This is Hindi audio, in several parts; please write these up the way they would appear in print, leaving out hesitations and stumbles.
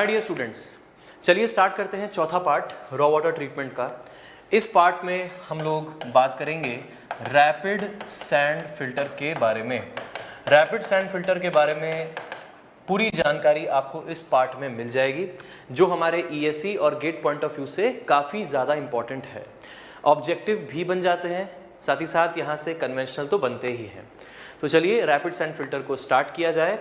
माय डियर स्टूडेंट्स, चलिए स्टार्ट करते हैं चौथा पार्ट रॉ वाटर ट्रीटमेंट का। इस पार्ट में हम लोग बात करेंगे रैपिड सैंड फिल्टर के बारे में। रैपिड सैंड फिल्टर के बारे में पूरी जानकारी आपको इस पार्ट में मिल जाएगी, जो हमारे ईएससी और गेट पॉइंट ऑफ व्यू से काफ़ी ज़्यादा इम्पॉर्टेंट है। ऑब्जेक्टिव भी बन जाते हैं, साथ ही साथ यहाँ से कन्वेंशनल तो बनते ही हैं। तो चलिए रैपिड सैंड फिल्टर को स्टार्ट किया जाए।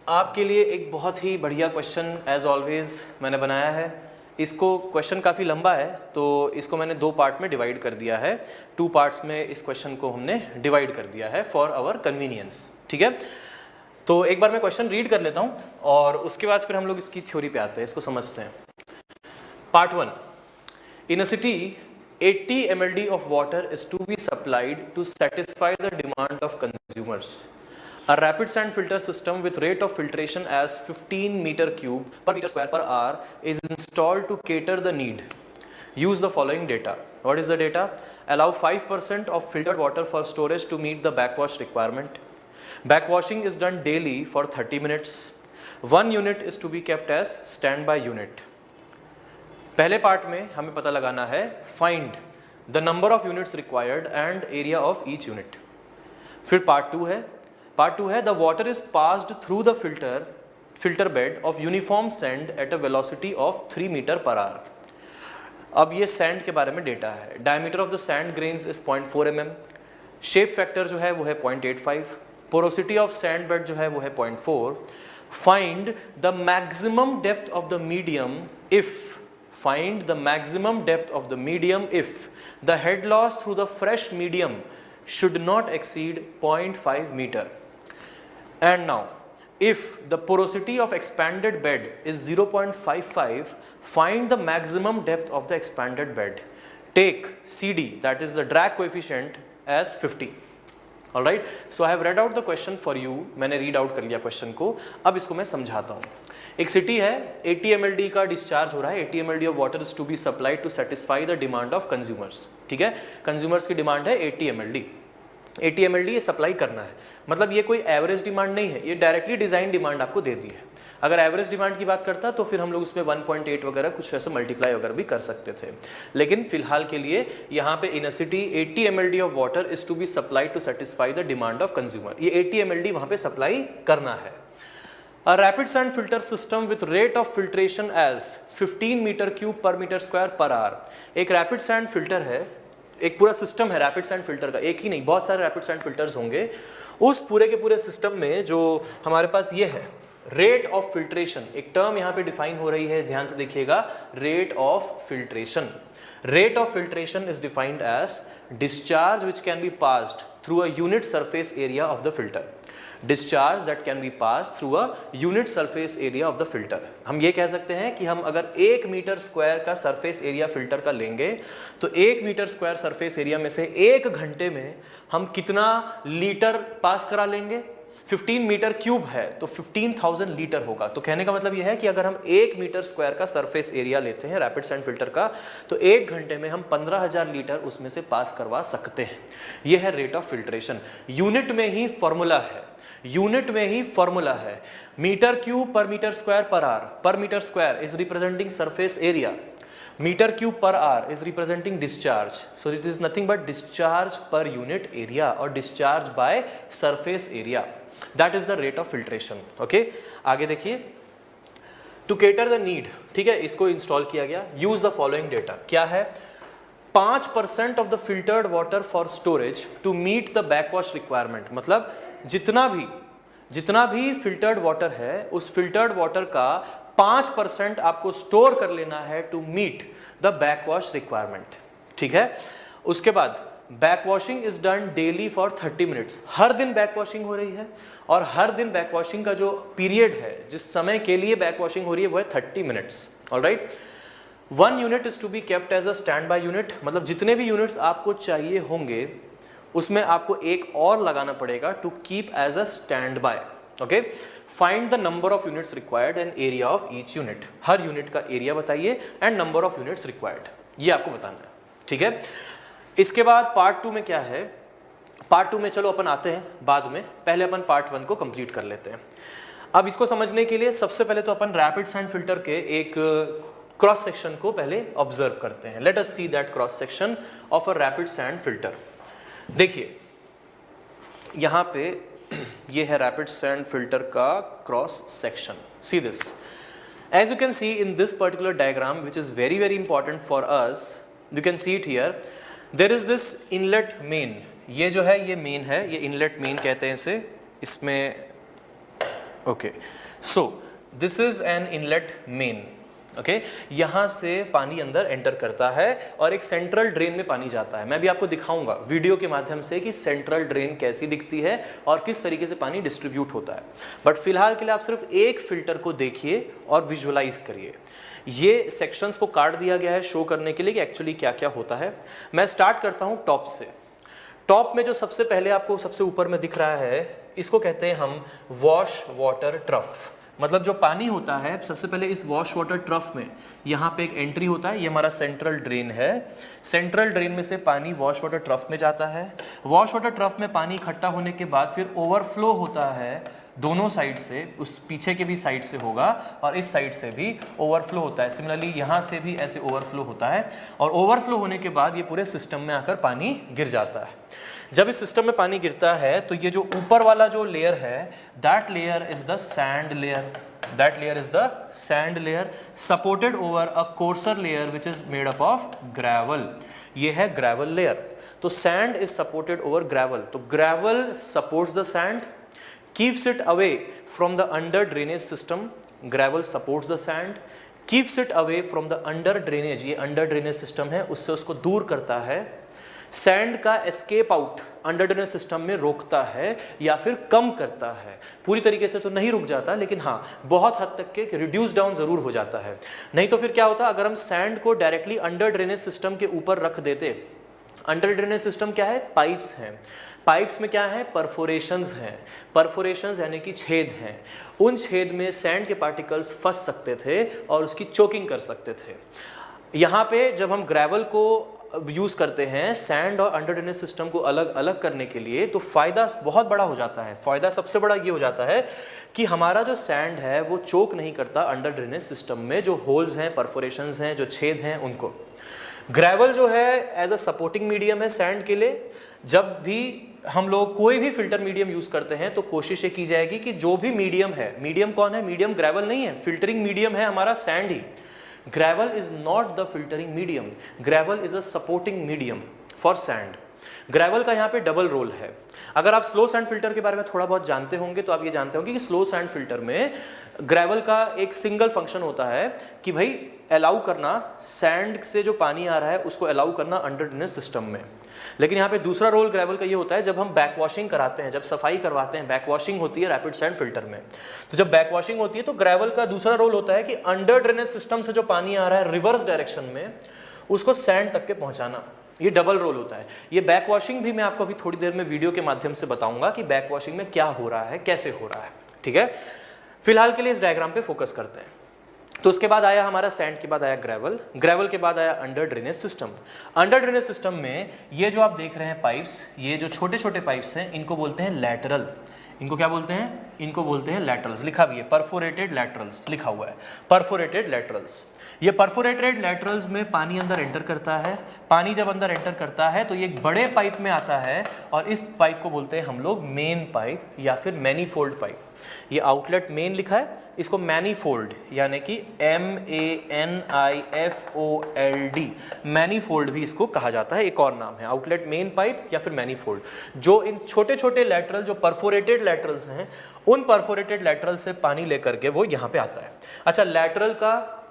आपके लिए एक बहुत ही बढ़िया क्वेश्चन एज ऑलवेज मैंने बनाया है। इसको क्वेश्चन काफ़ी लंबा है तो इसको मैंने दो पार्ट में डिवाइड कर दिया है। 2 पार्ट्स में इस क्वेश्चन को हमने डिवाइड कर दिया है फॉर आवर कन्वीनियंस। ठीक है, तो एक बार मैं क्वेश्चन रीड कर लेता हूँ और उसके बाद फिर हम लोग इसकी थ्योरी पे आते हैं, इसको समझते हैं। Part 1, in a city 80 mld of water is to be supplied to satisfy the demand of consumers. A rapid sand filter system with rate of filtration as 15 meter cube per meter square per hour is installed to cater the need. Use the following data. What is the data? Allow 5% of filtered water for storage to meet the backwash requirement. Backwashing is done daily for 30 minutes. 1 unit is to be kept as standby unit. पहले पार्ट में हमें पता लगाना है find the number of units required and area of each unit. फिर पार्ट 2 है the water is passed through the filter bed of uniform sand at a velocity of 3 meter per hour. अब ये सैंड के बारे में डेटा है। Diameter of the sand grains is 0.4 mm, shape factor जो है वो है 0.85, पोरोसिटी ऑफ सैंड बेड जो है वो है 0.4। Find the maximum depth of the medium if the head loss through the fresh medium should not exceed 0.5 meter. And now, if the porosity of expanded bed is 0.55, find the maximum depth of the expanded bed. Take CD, that is the drag coefficient, as 50. Alright, so I have read out the question for you. मैंने read out कर लिया क्वेश्चन को। अब इसको मैं समझाता हूँ। एक सिटी है, 80 mld का डिस्चार्ज हो रहा है। 80 mld of water is to be supplied to satisfy the demand of consumers. ठीक है, कंज्यूमर्स की डिमांड है 80 mld। 80 mld ये सप्लाई करना है, मतलब ये कोई एवरेज डिमांड नहीं है, ये डायरेक्टली डिजाइन डिमांड आपको दे दी है। अगर एवरेज डिमांड की बात करता तो फिर हम लोग उसमें 1.8 वगैरह कुछ वैसे मल्टीप्लाई वगैरह भी कर सकते थे, लेकिन फिलहाल के लिए यहाँ पे in a city 80 mld of water is to be supplied to satisfy the demand of consumer. ये 80 mld वहाँ पे सप्लाई करना है। A rapid sand filter system with rate of filtration as 15 meter cube per meter square per hour. एक रैपिड सैंड फिल्टर है, एक पूरा सिस्टम है रैपिड सैंड फिल्टर का, एक ही नहीं बहुत सारे रैपिड सैंड फिल्टर्स होंगे। उस पूरे के पूरे सिस्टम में जो हमारे पास ये है रेट ऑफ फिल्ट्रेशन, एक टर्म यहाँ पे डिफाइन हो रही है, ध्यान से देखिएगा, rate of filtration. Rate of filtration is defined as discharge which can be passed through a unit surface area of the filter. Discharge that can be passed through a unit surface area of the filter. हम ये कह सकते हैं कि हम अगर 1 मीटर स्क्वायर का सरफेस एरिया फिल्टर का लेंगे तो 1 मीटर स्क्वायर सरफेस एरिया में से 1 घंटे में हम कितना लीटर पास करा लेंगे? 15 मीटर क्यूब है तो 15,000 लीटर होगा। तो कहने का मतलब यह है कि अगर हम 1 मीटर स्क्वायर का सरफेस एरिया लेते हैं रैपिड सैंड फिल्टर का तो 1 घंटे में हम 15,000 लीटर उसमें से पास करवा सकते हैं। यह है रेट ऑफ फिल्ट्रेशन। यूनिट में ही फॉर्मूला है, metre cube per metre square per hour. Per metre square is representing surface area, meter cube per hour is representing discharge, so it is nothing but discharge per unit area or discharge by surface area. That is the rate of filtration. Okay, आगे देखिए, to cater the need, ठीक है, इसको इंस्टॉल किया गया। use the following data, क्या है? 5% of the filtered water for storage to meet the backwash requirement, मतलब जितना भी फिल्टर्ड वाटर है उस फिल्टर्ड वाटर का 5% आपको स्टोर कर लेना है to meet the backwash requirement. ठीक है, उसके बाद backwashing is done daily for 30 minutes. हर दिन बैकवॉशिंग हो रही है और हर दिन बैकवॉशिंग का जो पीरियड है, जिस समय के लिए बैकवॉशिंग हो रही है वो है 30 minutes. Alright, 1 unit is to be kept as a standby unit, मतलब जितने भी यूनिट्स आपको चाहिए होंगे उसमें आपको एक और लगाना पड़ेगा to keep as a standby. Okay, find the number of units required and area of each unit. हर यूनिट का एरिया बताइए and number of units required, ये आपको बताना है। ठीक है, इसके बाद पार्ट 2 में क्या है? पार्ट 2 में चलो अपन आते हैं बाद में, पहले अपन पार्ट 1 को कंप्लीट कर लेते हैं। अब इसको समझने के लिए सबसे पहले तो अपन रैपिड सैंड फिल्टर के एक क्रॉस सेक्शन को पहले ऑब्जर्व करते हैं। Let us see that cross section of a rapid sand filter. देखिए यहाँ पे ये है रैपिड सैंड फिल्टर का cross section. See this, as you can see in this particular diagram, which is very very important for us, you can see it here, there is this inlet main। ये जो है ये मेन है, ये इनलेट मेन कहते हैं इसे, इसमें okay, so this is an inlet main. Okay, यहाँ से पानी अंदर एंटर करता है और एक सेंट्रल ड्रेन में पानी जाता है। मैं भी आपको दिखाऊंगा वीडियो के माध्यम से कि सेंट्रल ड्रेन कैसी दिखती है और किस तरीके से पानी डिस्ट्रीब्यूट होता है। बट फिलहाल के लिए आप सिर्फ एक फिल्टर को देखिए और विजुअलाइज करिए। ये सेक्शंस को काट दिया गया है शो करने के लिए कि एक्चुअली क्या क्या होता है। मैं स्टार्ट करता हूँ टॉप से। टॉप में जो सबसे पहले आपको सबसे ऊपर में दिख रहा है, इसको कहते हैं हम वॉश वाटर ट्रफ। मतलब जो पानी होता है सबसे पहले इस वॉश वाटर ट्रफ में यहाँ पे एक एंट्री होता है, ये हमारा सेंट्रल ड्रेन है। सेंट्रल ड्रेन में से पानी वॉश वाटर ट्रफ में जाता है। वॉश वाटर ट्रफ में पानी इकट्ठा होने के बाद फिर ओवरफ्लो होता है दोनों साइड से, उस पीछे के भी साइड से होगा और इस साइड से भी ओवरफ्लो होता है। सिमिलरली यहाँ से भी ऐसे ओवरफ्लो होता है और ओवरफ्लो होने के बाद ये पूरे सिस्टम में आकर पानी गिर जाता है। जब इस सिस्टम में पानी गिरता है तो ये जो ऊपर वाला जो लेयर है, that layer is the sand layer. That layer is the sand layer supported over a coarser layer which is made up of gravel। ये है gravel layer। तो sand is supported over gravel। तो gravel supports the sand, keeps it away from the under drainage system। gravel supports the sand, keeps it away from the under drainage। ये under drainage system है, उससे उसको दूर करता है। सैंड का escape out under drainage system में रोकता है या फिर कम करता है। पूरी तरीके से तो नहीं रुक जाता, लेकिन हाँ बहुत हद तक के रिड्यूस डाउन जरूर हो जाता है। नहीं तो फिर क्या होता, अगर हम सैंड को डायरेक्टली अंडर ड्रेनेज सिस्टम के ऊपर रख देते। अंडर ड्रेनेज सिस्टम क्या है, पाइप्स हैं। पाइप्स में क्या है, परफोरेशंस हैं। परफोरेशंस यानी कि छेद हैं। उन छेद में सैंड के पार्टिकल्स फंस सकते थे और उसकी चोकिंग कर सकते थे। यहाँ पे जब हम ग्रेवल को यूज़ करते हैं सैंड और अंडर ड्रेनेज सिस्टम को अलग अलग करने के लिए, तो फ़ायदा बहुत बड़ा हो जाता है। फ़ायदा सबसे बड़ा ये हो जाता है कि हमारा जो सैंड है वो चोक नहीं करता अंडर ड्रेनेज सिस्टम में जो होल्स हैं, परफोरेशंस हैं, जो छेद हैं उनको। ग्रेवल जो है एज अ सपोर्टिंग मीडियम है सैंड के लिए। जब भी हम लोग कोई भी फिल्टर मीडियम यूज़ करते हैं तो कोशिश ये की जाएगी कि जो भी मीडियम है, मीडियम कौन है, मीडियम ग्रेवल नहीं है, फिल्टरिंग मीडियम है हमारा sand he. Gravel is not the filtering medium. Gravel is a supporting medium for sand. Gravel का यहाँ पे डबल रोल है। अगर आप स्लो सैंड फिल्टर के बारे में थोड़ा बहुत जानते होंगे तो आप ये जानते होंगे कि स्लो सैंड फिल्टर में ग्रेवल का एक सिंगल फंक्शन होता है कि भाई अलाउ करना, सैंड से जो पानी आ रहा है उसको अलाउ करना अंडर ड्रेनेज सिस्टम में। लेकिन यहाँ पे दूसरा रोल ग्रेवल का ये होता है, जब हम बैक वॉशिंग कराते हैं, जब सफाई करवाते हैं, बैक वॉशिंग होती है रैपिड सैंड फिल्टर में। तो जब बैक वॉशिंग होती है तो ग्रेवल का दूसरा रोल होता है कि अंडर ड्रेनेज सिस्टम से जो पानी आ रहा है रिवर्स डायरेक्शन में, उसको सैंड तक के पहुँचाना। ये डबल रोल होता है। ये बैक वॉशिंग भी मैं आपको अभी थोड़ी देर में वीडियो के माध्यम से बताऊंगा कि बैक वॉशिंग में क्या हो रहा है, कैसे हो रहा है। ठीक है, फिलहाल के लिए इस डायग्राम पे फोकस करते हैं। तो उसके बाद आया हमारा सैंड, के बाद आया ग्रेवल, ग्रेवल के बाद आया under drainage system. Under drainage system में ये जो आप देख रहे हैं पाइप्स, ये जो छोटे छोटे पाइप्स हैं इनको बोलते हैं लैटरल। इनको क्या बोलते हैं, इनको बोलते हैं लैटरल्स। लिखा भी है परफोरेटेड लैटरल्स, लिखा हुआ है परफोरेटेड लैटरल्स। ये परफोरेटेड लैटरल्स में पानी अंदर एंटर करता है। पानी जब अंदर एंटर करता है तो ये एक बड़े पाइप में आता है और इस पाइप को बोलते हैं हम लोग मेन पाइप या फिर मैनीफोल्ड पाइप। ये आउटलेट मेन लिखा है, इसको मैनीफोल्ड यानी कि MANIFOLD, मैनीफोल्ड भी इसको कहा जाता है। एक और नाम है आउटलेट मेन पाइप या फिर मैनीफोल्ड। जो इन छोटे छोटे लैटरल, जो परफोरेटेड लैटरल्स हैं, उन परफोरेटेड लैटरल से पानी लेकर के वो यहाँ पे आता है। अच्छा, लैटरल का,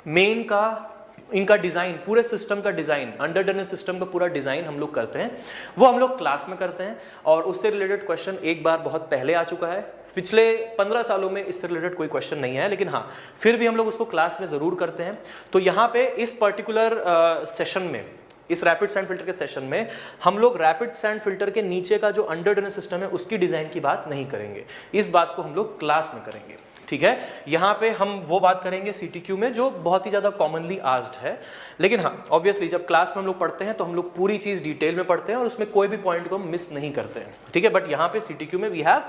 मेन का, इनका डिज़ाइन, पूरे सिस्टम का डिज़ाइन, अंडर ड्रेनेज सिस्टम का पूरा डिज़ाइन हम लोग करते हैं, वो हम लोग क्लास में करते हैं। और उससे रिलेटेड क्वेश्चन एक बार बहुत पहले आ चुका है, पिछले 15 सालों में इससे रिलेटेड कोई क्वेश्चन नहीं है, लेकिन हाँ फिर भी हम लोग उसको क्लास में ज़रूर करते हैं। तो यहाँ पे इस पर्टिकुलर सेशन में, इस रैपिड सैंड फिल्टर के सेशन में हम लोग रैपिड सैंड फिल्टर के नीचे का जो अंडर ड्रेनेज सिस्टम है उसकी डिज़ाइन की बात नहीं करेंगे, इस बात को हम लोग क्लास में करेंगे। ठीक है, यहाँ पे हम वो बात करेंगे CTQ में जो बहुत ही ज़्यादा कॉमनली आस्क्ड है। लेकिन हाँ ऑब्वियसली जब क्लास में हम लोग पढ़ते हैं तो हम लोग पूरी चीज़ डिटेल में पढ़ते हैं और उसमें कोई भी पॉइंट को मिस नहीं करते हैं। ठीक है, बट यहाँ पे CTQ में we have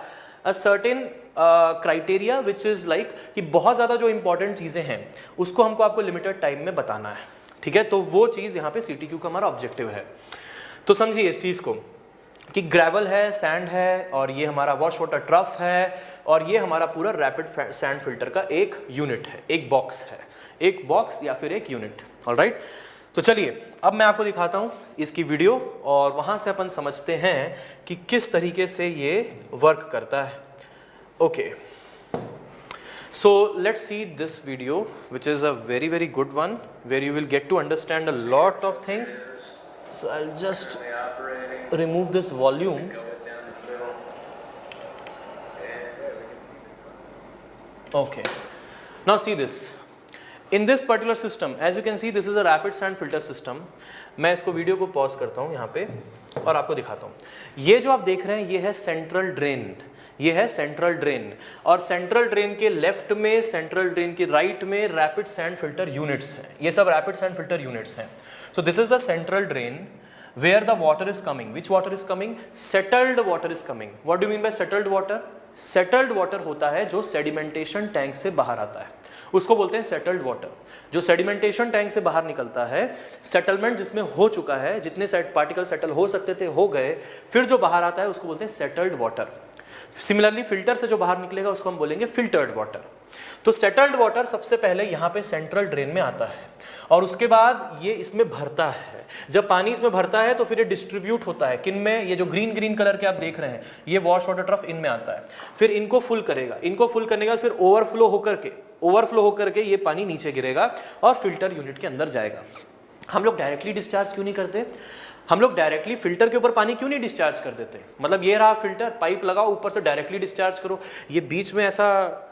a certain criteria which is like कि बहुत ज़्यादा जो इंपॉर्टेंट चीज़ें हैं उसको हमको आपको लिमिटेड टाइम में बताना है, ठीक है। तो वो चीज़ यहाँ पे CTQ का हमारा ऑब्जेक्टिव है। तो समझिए इस चीज़ को कि ग्रेवल है, सैंड है, और ये हमारा वॉश वाटर ट्रफ है, और ये हमारा पूरा रैपिड सैंड फिल्टर का एक यूनिट है, एक बॉक्स है, एक बॉक्स या फिर एक यूनिट। ऑलराइट, तो चलिए अब मैं आपको दिखाता हूँ इसकी वीडियो, और वहाँ से अपन समझते हैं कि किस तरीके से ये वर्क करता है। Okay, so let's see this video, which is a very very good one, where you will get to understand a lot of things. So I'll just remove this volume. Okay, now see this. In this particular system, as you can see, this is a rapid sand filter system. मैं इसको वीडियो को पॉज करता हूँ यहाँ पे और आपको दिखाता हूँ। ये जो आप देख रहे हैं ये है सेंट्रल ड्रेन, ये है सेंट्रल ड्रेन, और सेंट्रल ड्रेन के लेफ्ट में, सेंट्रल ड्रेन के राइट में रैपिड सैंड फिल्टर यूनिट्स हैं। ये सब रैपिड सैंड फिल्टर यूनिट्स हैं। सो this is the central drain where the water is coming. Which water is coming? Settled water is coming. What do you mean by settled water? Settled water होता है जो सेडिमेंटेशन टैंक से बाहर आता है, उसको बोलते हैं सेटल्ड वाटर। जो सेडिमेंटेशन टैंक से बाहर निकलता है, सेटलमेंट जिसमें हो चुका है, जितने पार्टिकल सेटल हो सकते थे हो गए, फिर जो बाहर आता है उसको बोलते हैं सेटल्ड वाटर। सिमिलरली फिल्टर से जो बाहर निकलेगा उसको हम बोलेंगे फिल्टर्ड वाटर। तो सेटल्ड वाटर सबसे पहले यहाँ पे सेंट्रल ड्रेन में आता है, और उसके बाद ये इसमें भरता है। जब पानी इसमें भरता है तो फिर ये डिस्ट्रीब्यूट होता है किन में, ये जो ग्रीन ग्रीन कलर के आप देख रहे हैं ये वॉश वाटर ट्रफ इनमें आता है। फिर इनको फुल करेगा, इनको फुल करने के बाद फिर ओवरफ्लो होकर के ये पानी नीचे गिरेगा और फिल्टर यूनिट के अंदर जाएगा। हम लोग डायरेक्टली डिस्चार्ज क्यों नहीं करते? हम लोग डायरेक्टली फिल्टर के ऊपर पानी क्यों नहीं डिस्चार्ज कर देते? मतलब ये रहा फिल्टर, पाइप लगाओ, ऊपर से डायरेक्टली डिस्चार्ज करो। ये बीच में ऐसा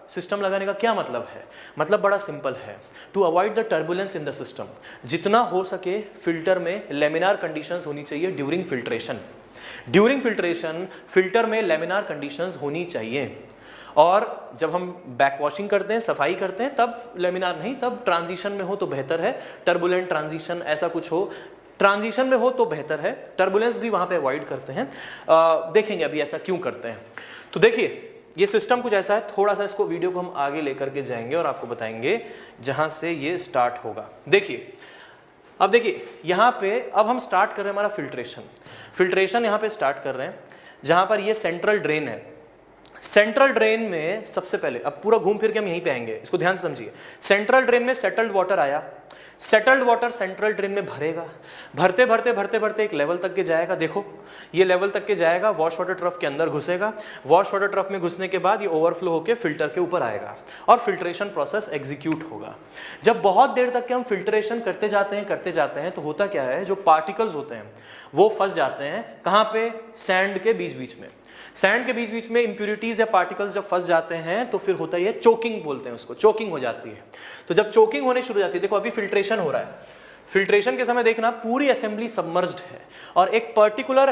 सिस्टम लगाने का क्या मतलब है? मतलब बड़ा सिंपल है, to avoid the turbulence in the system. जितना हो सके फिल्टर में लेमिनार कंडीशंस होनी चाहिए during filtration. During filtration filter में लेमिनार कंडीशंस होनी चाहिए, और जब हम बैक वॉशिंग करते हैं, सफाई करते हैं, तब लेमिनार नहीं, तब ट्रांजिशन में हो तो बेहतर है। टर्बुलेंट ट्रांजिशन ऐसा कुछ हो, ट्रांजिशन में हो तो बेहतर है। टर्बुलेंस भी वहाँ पे अवॉइड करते हैं। देखेंगे अभी ऐसा क्यों करते हैं। तो देखिए ये सिस्टम कुछ ऐसा है, थोड़ा सा इसको वीडियो को हम आगे लेकर के जाएंगे और आपको बताएंगे जहाँ से ये स्टार्ट होगा। देखिए अब देखिए यहाँ पे अब हम स्टार्ट कर रहे हैं हमारा फिल्ट्रेशन यहाँ पे स्टार्ट कर रहे हैं, जहाँ पर ये सेंट्रल ड्रेन है। सेंट्रल ड्रेन में सबसे पहले, अब पूरा घूम फिर के हम यहीं पे आएंगे, इसको ध्यान से समझिए। सेंट्रल ड्रेन में सेटल्ड वाटर आया, सेटल्ड वाटर सेंट्रल ड्रेन में भरेगा, भरते भरते भरते भरते एक लेवल तक के जाएगा। देखो ये लेवल तक के जाएगा, वॉश वाटर ट्रफ के अंदर घुसेगा, वॉश वाटर ट्रफ में घुसने के बाद ये ओवरफ्लो होकर फिल्टर के ऊपर आएगा और फिल्ट्रेशन प्रोसेस एग्जीक्यूट होगा। जब बहुत देर तक के हम फिल्ट्रेशन करते जाते हैं तो होता क्या है, जो पार्टिकल्स होते हैं वो फंस जाते हैं कहाँ पे? सैंड के बीच बीच में। सैंड के बीच बीच में इंप्यूरिटीज या पार्टिकल्स जब फंस जाते हैं तो फिर होता है चोकिंग, बोलते हैं उसको, चोकिंग हो जाती है। तो जब चोकिंग होने शुरू हो जाती है, देखो अभी फिल्ट्रेशन हो रहा है, फिल्ट्रेशन के समय देखना पूरी असेंबली सबमर्ज्ड है और एक पर्टिकुलर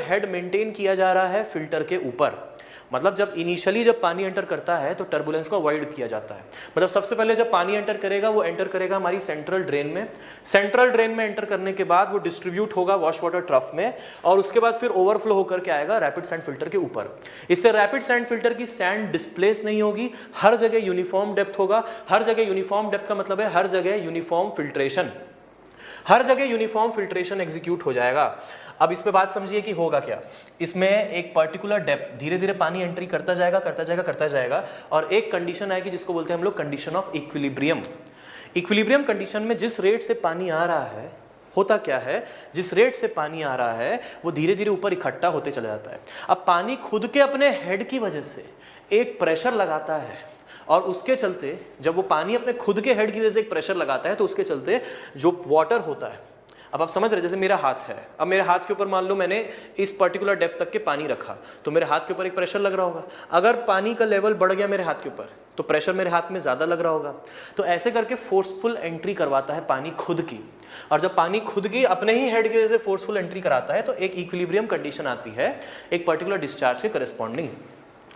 हेड मेंटेन किया जा रहा है फिल्टर के ऊपर। मतलब जब इनिशियली जब पानी एंटर करता है तो टर्बुलेंस को अवॉइड किया जाता है। मतलब सबसे पहले जब पानी एंटर करेगा वो एंटर करेगा हमारी सेंट्रल ड्रेन में। सेंट्रल ड्रेन में एंटर करने के बाद वो डिस्ट्रीब्यूट होगा वॉश वाटर ट्रफ में, और उसके बाद फिर ओवरफ्लो होकर के आएगा रैपिड सैंड फिल्टर के ऊपर। इससे रैपिड सैंड फिल्टर की सैंड डिस्प्लेस नहीं होगी, हर जगह यूनिफॉर्म डेप्थ होगा। हर जगह यूनिफॉर्म डेप्थ का मतलब है हर जगह यूनिफॉर्म फिल्ट्रेशन, हर जगह यूनिफॉर्म फिल्ट्रेशन एग्जीक्यूट हो जाएगा। अब इस पे बात समझिए कि होगा क्या। इसमें एक पर्टिकुलर डेप्थ, धीरे धीरे पानी एंट्री करता जाएगा और एक कंडीशन आएगी जिसको बोलते हैं हम लोग condition of equilibrium. Equilibrium condition में जिस रेट से पानी आ रहा है, होता क्या है, जिस रेट से पानी आ रहा है वो धीरे धीरे ऊपर इकट्ठा होते चला जाता है। अब पानी खुद के अपने हेड की वजह से एक प्रेशर लगाता है, और उसके चलते जब वो पानी अपने खुद के हेड की वजह से एक प्रेशर लगाता है तो उसके चलते जो वाटर होता है, अब आप समझ रहे, जैसे मेरा हाथ है, अब मेरे हाथ के ऊपर मान लो मैंने इस पर्टिकुलर डेप्थ तक के पानी रखा तो मेरे हाथ के ऊपर एक प्रेशर लग रहा होगा। अगर पानी का लेवल बढ़ गया मेरे हाथ के ऊपर तो प्रेशर मेरे हाथ में ज़्यादा लग रहा होगा। तो ऐसे करके फोर्सफुल एंट्री करवाता है पानी खुद की, और जब पानी खुद की अपने ही हेड की वजह से फोर्सफुल एंट्री कराता है तो एक इक्विलिब्रियम कंडीशन आती है एक पर्टिकुलर डिस्चार्ज के करस्पॉन्डिंग,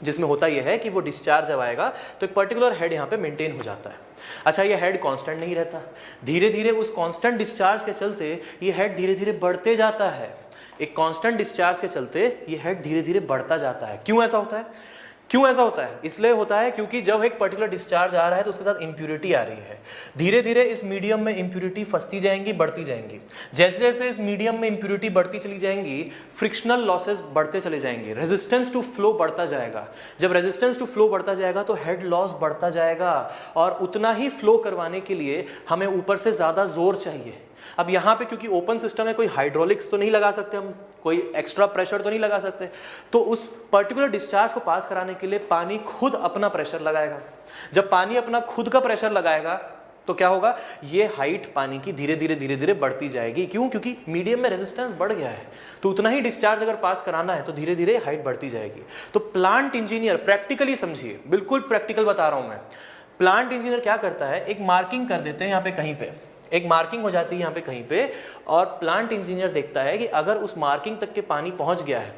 जिसमें होता यह है कि वो डिस्चार्ज जब आएगा तो एक पर्टिकुलर हेड यहाँ पे मेंटेन हो जाता है। अच्छा, ये हेड कांस्टेंट नहीं रहता, धीरे धीरे उस कांस्टेंट डिस्चार्ज के चलते ये हेड धीरे धीरे बढ़ते जाता है। एक कांस्टेंट डिस्चार्ज के चलते ये हेड धीरे धीरे बढ़ता जाता है। क्यों ऐसा होता है? क्यों ऐसा होता है? इसलिए होता है क्योंकि जब एक पर्टिकुलर डिस्चार्ज आ रहा है तो उसके साथ इम्प्यूरिटी आ रही है। धीरे धीरे इस मीडियम में इम्प्यूरिटी फंसती जाएंगी, बढ़ती जाएंगी। जैसे जैसे इस मीडियम में इम्प्यूरिटी बढ़ती चली जाएंगी, फ्रिक्शनल लॉसेस बढ़ते चले जाएंगे, रेजिस्टेंस टू फ्लो बढ़ता जाएगा। जब रेजिस्टेंस टू फ्लो बढ़ता जाएगा तो हेड लॉस बढ़ता जाएगा, और उतना ही फ्लो करवाने के लिए हमें ऊपर से ज़्यादा जोर चाहिए। अब यहाँ पे क्योंकि ओपन सिस्टम है, कोई हाइड्रोलिक्स तो नहीं लगा सकते हम, कोई एक्स्ट्रा प्रेशर तो नहीं लगा सकते, तो उस पर्टिकुलर डिस्चार्ज को पास कराने के लिए पानी खुद अपना प्रेशर लगाएगा। जब पानी अपना खुद का प्रेशर लगाएगा तो क्या होगा, ये हाइट पानी की धीरे धीरे बढ़ती जाएगी। क्यों? क्योंकि मीडियम में रेजिस्टेंस बढ़ गया है, तो उतना ही डिस्चार्ज अगर पास कराना है तो धीरे धीरे हाइट बढ़ती जाएगी। तो प्लांट इंजीनियर, प्रैक्टिकली समझिए, बिल्कुल प्रैक्टिकल बता रहा हूं मैं, प्लांट इंजीनियर क्या करता है, एक मार्किंग कर देते हैं यहाँ पे, कहीं पे एक मार्किंग हो जाती है यहाँ पे कहीं पे, और प्लांट इंजीनियर देखता है कि अगर उस मार्किंग तक के पानी पहुंच गया है,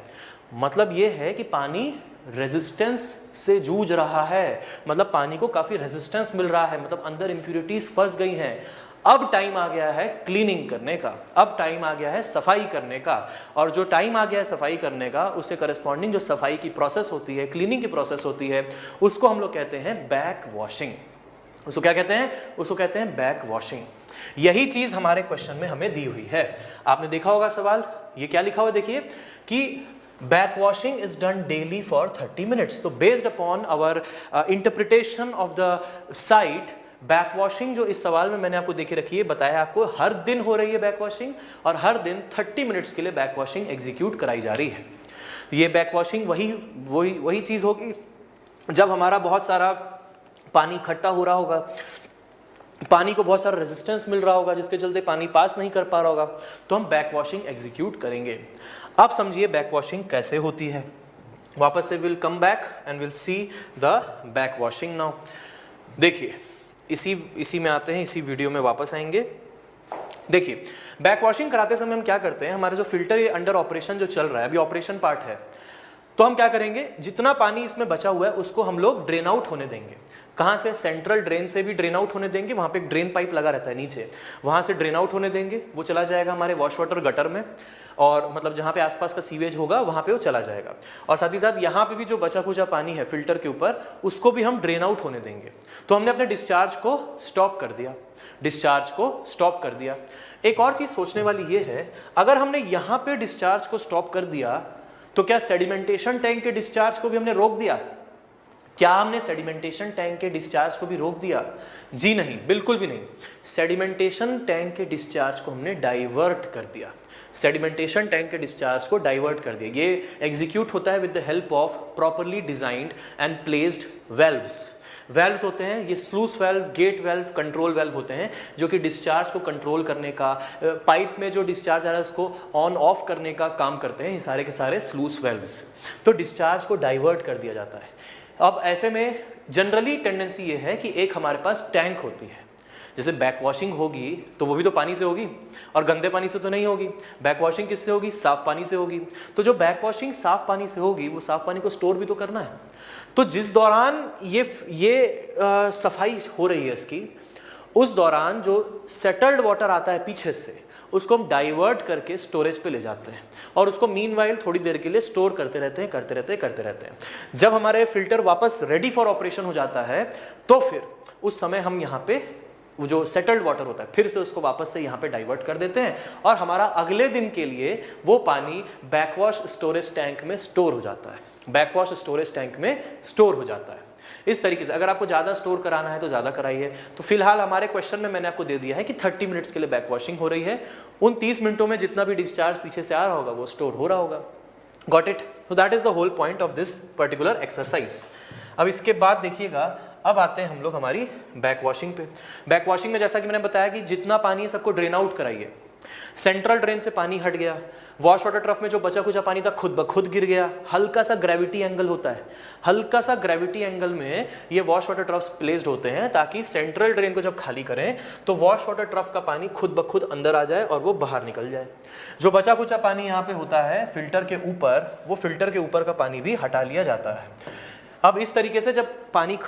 मतलब ये है कि पानी रेजिस्टेंस से जूझ रहा है, मतलब पानी को काफ़ी रेजिस्टेंस मिल रहा है, मतलब अंदर इम्प्यूरिटीज फंस गई हैं। अब टाइम आ गया है क्लीनिंग करने का, अब टाइम आ गया है सफाई करने का, और जो टाइम आ गया है सफाई करने का, उससे करस्पॉन्डिंग जो सफाई की प्रोसेस होती है, क्लीनिंग की प्रोसेस होती है, उसको हम लोग कहते हैं बैक वॉशिंग। उसको क्या कहते हैं? उसको कहते हैं बैक वॉशिंग। यही चीज हमारे क्वेश्चन में हमें दी हुई है। आपने देखा होगा सवाल, ये क्या लिखा हुआ देखिए कि back washing is done daily for 30 minutes. तो based upon our interpretation of the site, back washing जो इस सवाल में मैंने आपको देखे रखी है, बताया आपको हर दिन हो रही है बैक वॉशिंग, और हर दिन 30 मिनट्स के लिए बैक वॉशिंग एग्जीक्यूट कराई जा रही है। ये बैक वॉशिंग वही चीज होगी जब हमारा बहुत सारा पानी इकट्ठा हो रहा होगा, पानी को बहुत सारा रेजिस्टेंस मिल रहा होगा, जिसके चलते पानी पास नहीं कर पा रहा होगा, तो हम बैक वॉशिंग एग्जीक्यूट करेंगे। अब समझिए बैक वॉशिंग कैसे होती है। वापस से will come back and will see the back washing now. देखिए इसी में आते हैं, इसी वीडियो में वापस आएंगे। देखिए बैक वॉशिंग कराते समय हम क्या करते हैं, हमारे जो फिल्टर ये अंडर ऑपरेशन जो चल रहा है, अभी ऑपरेशन पार्ट है, तो हम क्या करेंगे, जितना पानी इसमें बचा हुआ है उसको हम लोग ड्रेन आउट होने देंगे। कहाँ से? सेंट्रल ड्रेन से भी ड्रेन आउट होने देंगे, वहाँ पे एक ड्रेन पाइप लगा रहता है नीचे, वहाँ से ड्रेन आउट होने देंगे, वो चला जाएगा हमारे वॉश वाटर गटर में, और मतलब जहाँ पे आसपास का सीवेज होगा वहाँ पे वो चला जाएगा। और साथ ही साथ यहाँ पे भी जो बचा खुचा पानी है फिल्टर के ऊपर, उसको भी हम ड्रेन आउट होने देंगे। तो हमने अपने डिस्चार्ज को स्टॉप कर दिया, डिस्चार्ज को स्टॉप कर दिया। एक और चीज़ सोचने वाली ये है, अगर हमने यहाँ पे डिस्चार्ज को स्टॉप कर दिया तो क्या सेडिमेंटेशन टैंक के डिस्चार्ज को भी हमने रोक दिया? क्या हमने सेडिमेंटेशन टैंक के डिस्चार्ज को भी रोक दिया? जी नहीं, बिल्कुल भी नहीं। सेडिमेंटेशन टैंक के डिस्चार्ज को हमने डाइवर्ट कर दिया, सेडिमेंटेशन टैंक के डिस्चार्ज को डाइवर्ट कर दिया। ये एग्जीक्यूट होता है with the help of properly designed and placed valves. Valves होते हैं ये sluice valve, gate valve, control valve होते हैं, जो कि डिस्चार्ज को कंट्रोल करने का, पाइप में जो डिस्चार्ज आ रहा है उसको ऑन ऑफ करने का काम करते हैं, ये सारे के सारे स्लूस वेल्व्स। तो डिस्चार्ज को डाइवर्ट कर दिया जाता है। अब ऐसे में जनरली टेंडेंसी ये है कि एक हमारे पास टैंक होती है, जैसे बैक वॉशिंग होगी तो वो भी तो पानी से होगी, और गंदे पानी से तो नहीं होगी। बैक वॉशिंग किससे होगी? साफ पानी से होगी। तो जो बैक वॉशिंग साफ पानी से होगी, वो साफ पानी को स्टोर भी तो करना है। तो जिस दौरान ये सफाई हो रही है इसकी, उस दौरान जो सेटल्ड वाटर आता है पीछे से, उसको हम डाइवर्ट करके स्टोरेज पे ले जाते हैं, और उसको मीनवाइल थोड़ी देर के लिए स्टोर करते रहते हैं। जब हमारे फिल्टर वापस रेडी फॉर ऑपरेशन हो जाता है, तो फिर उस समय हम यहाँ पे वो जो सेटल्ड वाटर होता है फिर से उसको वापस से यहाँ पे डाइवर्ट कर देते हैं, और हमारा अगले दिन के लिए वो पानी बैकवॉश स्टोरेज टैंक में स्टोर हो जाता है, बैकवॉश स्टोरेज टैंक में स्टोर हो जाता है। इस तरीके से अगर आपको ज़्यादा स्टोर कराना है तो ज़्यादा कराइए। तो फिलहाल हमारे क्वेश्चन में मैंने आपको दे दिया है कि 30 मिनट्स के लिए बैक वॉशिंग हो रही है। उन 30 मिनटों में जितना भी डिस्चार्ज पीछे से आ रहा होगा वो स्टोर हो रहा होगा। Got it? So that is the whole point of this particular exercise. अब इसके बाद देखिएगा, अब आते हैं हम लोग हमारी बैक वॉशिंग पे। बैक वॉशिंग में जैसा कि मैंने बताया कि जितना पानी है सबको ड्रेन आउट कराइए। सेंट्रल ड्रेन से पानी हट गया, वॉश वाटर ट्रफ में जो बचा खुचा पानी था खुद ब खुद गिर गया। हल्का सा ग्रेविटी एंगल होता है, हल्का सा ग्रेविटी एंगल में ये वॉश वाटर ट्रफ्स प्लेस्ड होते हैं, ताकि सेंट्रल ड्रेन को जब खाली करें तो वॉश वाटर ट्रफ का पानी खुद ब खुद अंदर आ जाए और वो बाहर निकल जाए। जो बचा खुचा पानी यहाँ पे होता है फिल्टर के ऊपर, वो फिल्टर के ऊपर का पानी भी हटा लिया जाता है। अब इस तरीके से जब पानी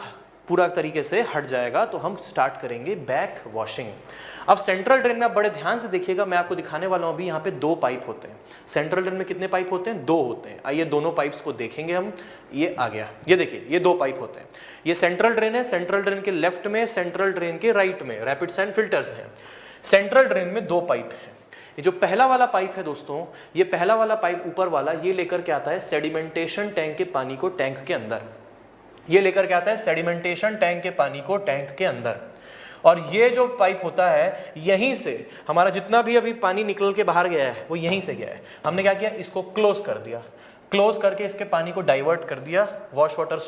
पूरा तरीके से हट जाएगा तो हम स्टार्ट करेंगे बैक वॉशिंग। अब सेंट्रल ड्रेन में आप बड़े ध्यान से देखिएगा, मैं आपको दिखाने वाला हूँ अभी। यहाँ पे 2 पाइप होते हैं। सेंट्रल ड्रेन में कितने पाइप होते हैं? 2 होते हैं। आइए दोनों पाइप्स को देखेंगे हम। ये आ गया, ये देखिए, ये 2 पाइप होते हैं। ये सेंट्रल ड्रेन है। सेंट्रल ड्रेन के लेफ्ट में, सेंट्रल ड्रेन के राइट में रैपिड सैंड फिल्टर्स हैं। सेंट्रल ड्रेन में 2 पाइप हैं। ये जो पहला वाला पाइप है दोस्तों, ये पहला वाला पाइप ऊपर वाला, ये लेकर के आता है सेडिमेंटेशन टैंक के पानी को टैंक के अंदर। ये लेकर के आता है सेडिमेंटेशन टैंक के पानी को टैंक के अंदर। और ये जो पाइप होता है, यहीं से हमारा जितना भी अभी पानी निकल के बाहर गया है वो यहीं से गया है। हमने क्या किया, इसको क्लोज कर दिया। क्लोज करके इसके पानी को डाइवर्ट कर दिया वॉश वाटर